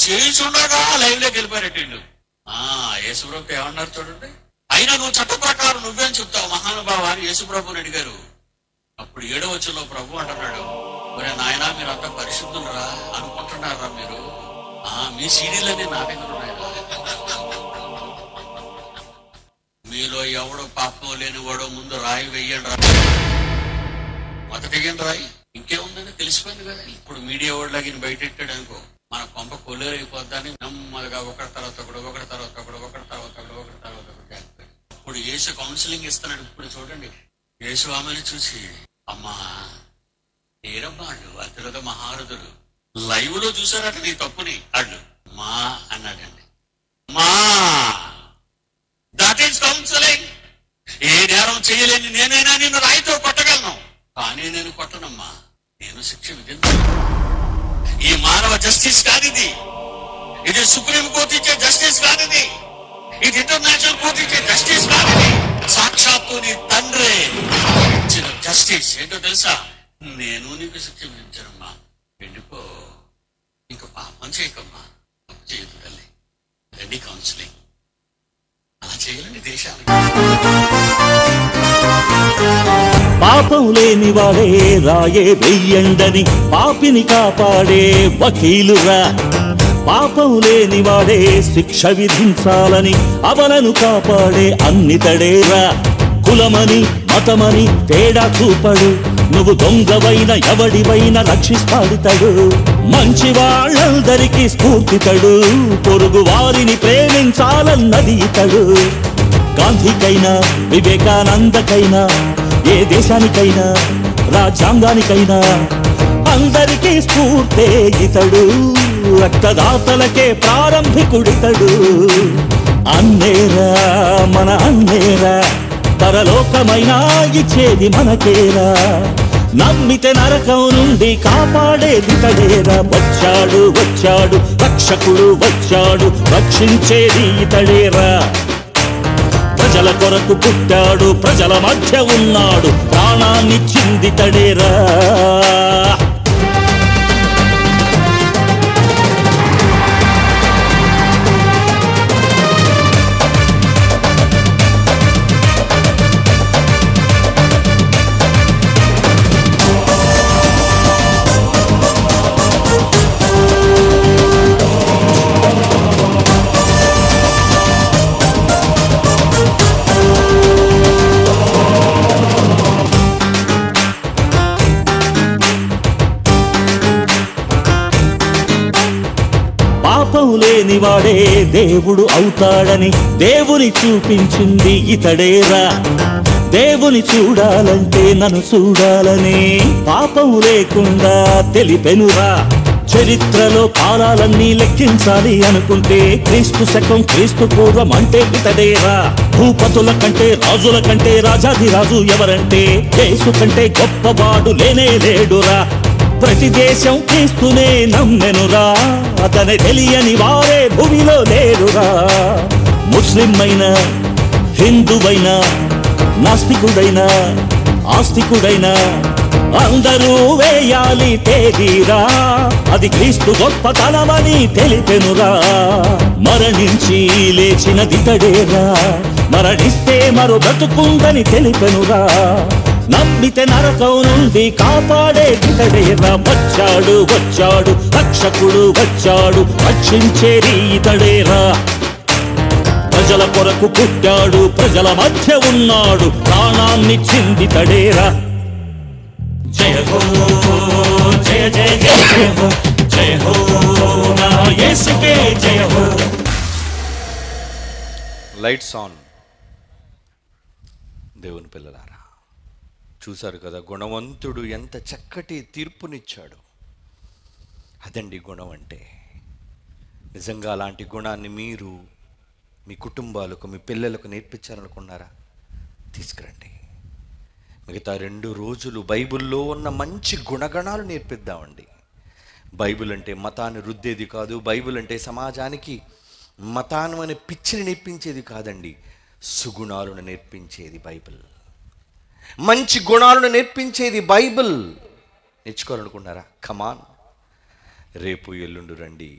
[SPEAKER 4] చేయుచుండగా లైవ్ లోకి వెళ్ళిపోయారటండు. యేసుప్రభుకి ఏమన్నారు చూడండి, అయినా నువ్వు చట్ట ప్రకారం నువ్వేం చెప్తావు మహానుభావ అని యేసుప్రభుని అడిగారు. అప్పుడు 7వ వచనంలో ప్రభు అంటున్నాడు, మరి నాయనా మీరంతా పరిశుద్ధులరా అనుకుంటున్నారా మీరు? మీ సీడీలన్నీ నా దగ్గర ఉన్నాయా? మీలో ఎవడో పాపం లేని వాడో ముందు రాయి వెయ్యండి రా, మొదట వెయ్యండి రాయి, ఇంకేముందని తెలిసిపోయింది కదా. ఇప్పుడు మీడియా వాళ్ళకి బయటెట్టాడు అనుకో, మన కొంప కొల్లేరైపోద్దని నెమ్మదిగా ఒకటి తర్వాత ఒకటి ఒకటి తర్వాత ఒకటి ఒకటి తర్వాత ఒకటి ఒకటి తర్వాత ఒకటి. ఇప్పుడు యేసు కౌన్సిలింగ్ ఇస్తున్నాడు. ఇప్పుడు చూడండి, యేసు ఆమెను చూసి అమ్మా ఏరమ్మా అడ్డు అతిరథ మహారథుడు లైవ్ లో చూసారట నీ తప్పుని అడ్డు మా అన్నాడండి. మా దట్ ఈస్ కౌన్సిలింగ్. ఏ నేరం చేయలేని నేనైనా నిన్ను రాయితో కొట్టగలను, కానీ నేను కొట్టనమ్మా, నేను శిక్ష విధించాను. ఈ మానవ జస్టిస్ కానిది, ఇది సుప్రీం కోర్టు ఇచ్చే జస్టిస్ కానిది, ఇది ఇంటర్నేషనల్ కోర్టు ఇచ్చే జస్టిస్ కానిది, సాక్షాత్తు నీ తండ్రి ఇచ్చిన జస్టిస్. ఏంటో తెలుసా, నేను నీకు శిక్ష విధించానమ్మా, వెళ్ళిపో, నీకు పాపం చేయకమ్మా, తప్పు చేయదు తల్లి. రెడీ కౌన్సిలింగ్ అలా చేయాలండి దేశానికి.
[SPEAKER 3] పాపం లేని వాడే రాయే వెయ్యండని పాపిని కాపాడే వకీలురా, పాపం లేని వాడే శిక్ష విధించాలని అవలను కాపాడే అన్నితడేరా. కులమని మతమని తేడా చూపడు, నువ్వు దొంగవైన ఎవడివైనా రక్షిస్తాడుతాడు. మంచి వాళ్ళందరికీ స్ఫూర్తితడు, పొరుగు వారిని ప్రేమించాలన్నది ఇతడు. గాంధీకైనా వివేకానందకైనా ఏ దేశానికైనా రాజ్యాంగానికైనా అందరికీ స్ఫూర్తే ఇతడు. రక్తదాతలకే ప్రారంభికుడితడు. అన్నేరా మన అన్నేరా, పరలోకమైనా ఇచ్చేది మనకేరా. నమ్మితే నరకం నుండి కాపాడేది ఇతడేరా. వచ్చాడు వచ్చాడు రక్షకుడు వచ్చాడు రక్షించేది ఇతడేరా. ప్రజల కొరకు పుట్టాడు ప్రజల మధ్య ఉన్నాడు ప్రాణాన్ని చిందితడేరా. పాపం లేని వాడే దేవుడు అవుతాడని దేవుని చూపించింది ఇతడేరా. దేవుని చూడాలంటే నన్ను చూడాలని పాపం లేకుండా తెలిపెనురా. చరిత్రలో కాలాలన్నీ లెక్కించాలి అనుకుంటే క్రీస్తు శకం క్రీస్తు పూర్వం అంటే ఇతడేరా. భూపతుల కంటే రాజుల కంటే రాజాధిరాజు ఎవరంటే యేసు కంటే గొప్పవాడు లేనే లేడురా. ప్రతి దేశం క్రీస్తునే నమ్మెనురా, అతనే తెలియని వారే భూమిలో లేరురా. ముస్లిం అయినా హిందువైనా నాస్తికుడైనా ఆస్తికుడైనా అందరూ వేయాలి తేదీరా, అది క్రీస్తు గొప్పతనమని తెలిపెనురా. మరణించి లేచినదితడేరా, మరణిస్తే మరో బ్రతుకుందని తెలిపెనురా. నమ్మితే నరకం నుండి కాపాడే ఇతడేరా. వచ్చాడు వచ్చాడు రక్షకుడు వచ్చాడు, రక్షించేది ఇతడేరా. ప్రజల కొరకు పుట్టాడు, ప్రజల మధ్య ఉన్నాడు, ప్రాణాన్నిచ్చిందితడేరా. జయ హో జయ జయ జయ జయ హో, జయ హో నా యేసుకే జయ హో.
[SPEAKER 1] Lights on. దేవుని పిల్లలారా, చూశారు కదా గుణవంతుడు ఎంత చక్కటి తీర్పునిచ్చాడు. అదండి గుణం అంటే. నిజంగా అలాంటి గుణాన్ని మీరు మీ కుటుంబాలకు, మీ పిల్లలకు నేర్పించాలనుకున్నారా? తీసుకురండి. మిగతా 2 రోజులు బైబిల్లో ఉన్న మంచి గుణగణాలు నేర్పిద్దామండి. బైబిల్ అంటే మతాన్ని రుద్దేది కాదు. బైబిల్ అంటే సమాజానికి మతాను అనే పిచ్చిని నేర్పించేది కాదండి. సుగుణాలను నేర్పించేది బైబిల్. మంచి గుణాలను నేర్పించేది బైబిల్. నేర్చుకోవాలనుకున్నారా? కమాన్, రేపు ఎల్లుండి రండి.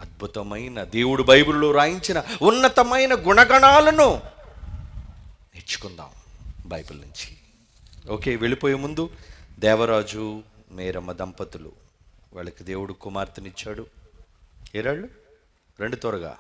[SPEAKER 1] అద్భుతమైన దేవుడు బైబిల్లో రాయించిన ఉన్నతమైన గుణగణాలను నేర్చుకుందాం బైబిల్ నుంచి. ఓకే, వెళ్ళిపోయే ముందు దేవరాజు మేరమ్మ దంపతులు, వాళ్ళకి దేవుడు కుమార్తెనిచ్చాడు. ఏరాళ్ళు రండి త్వరగా.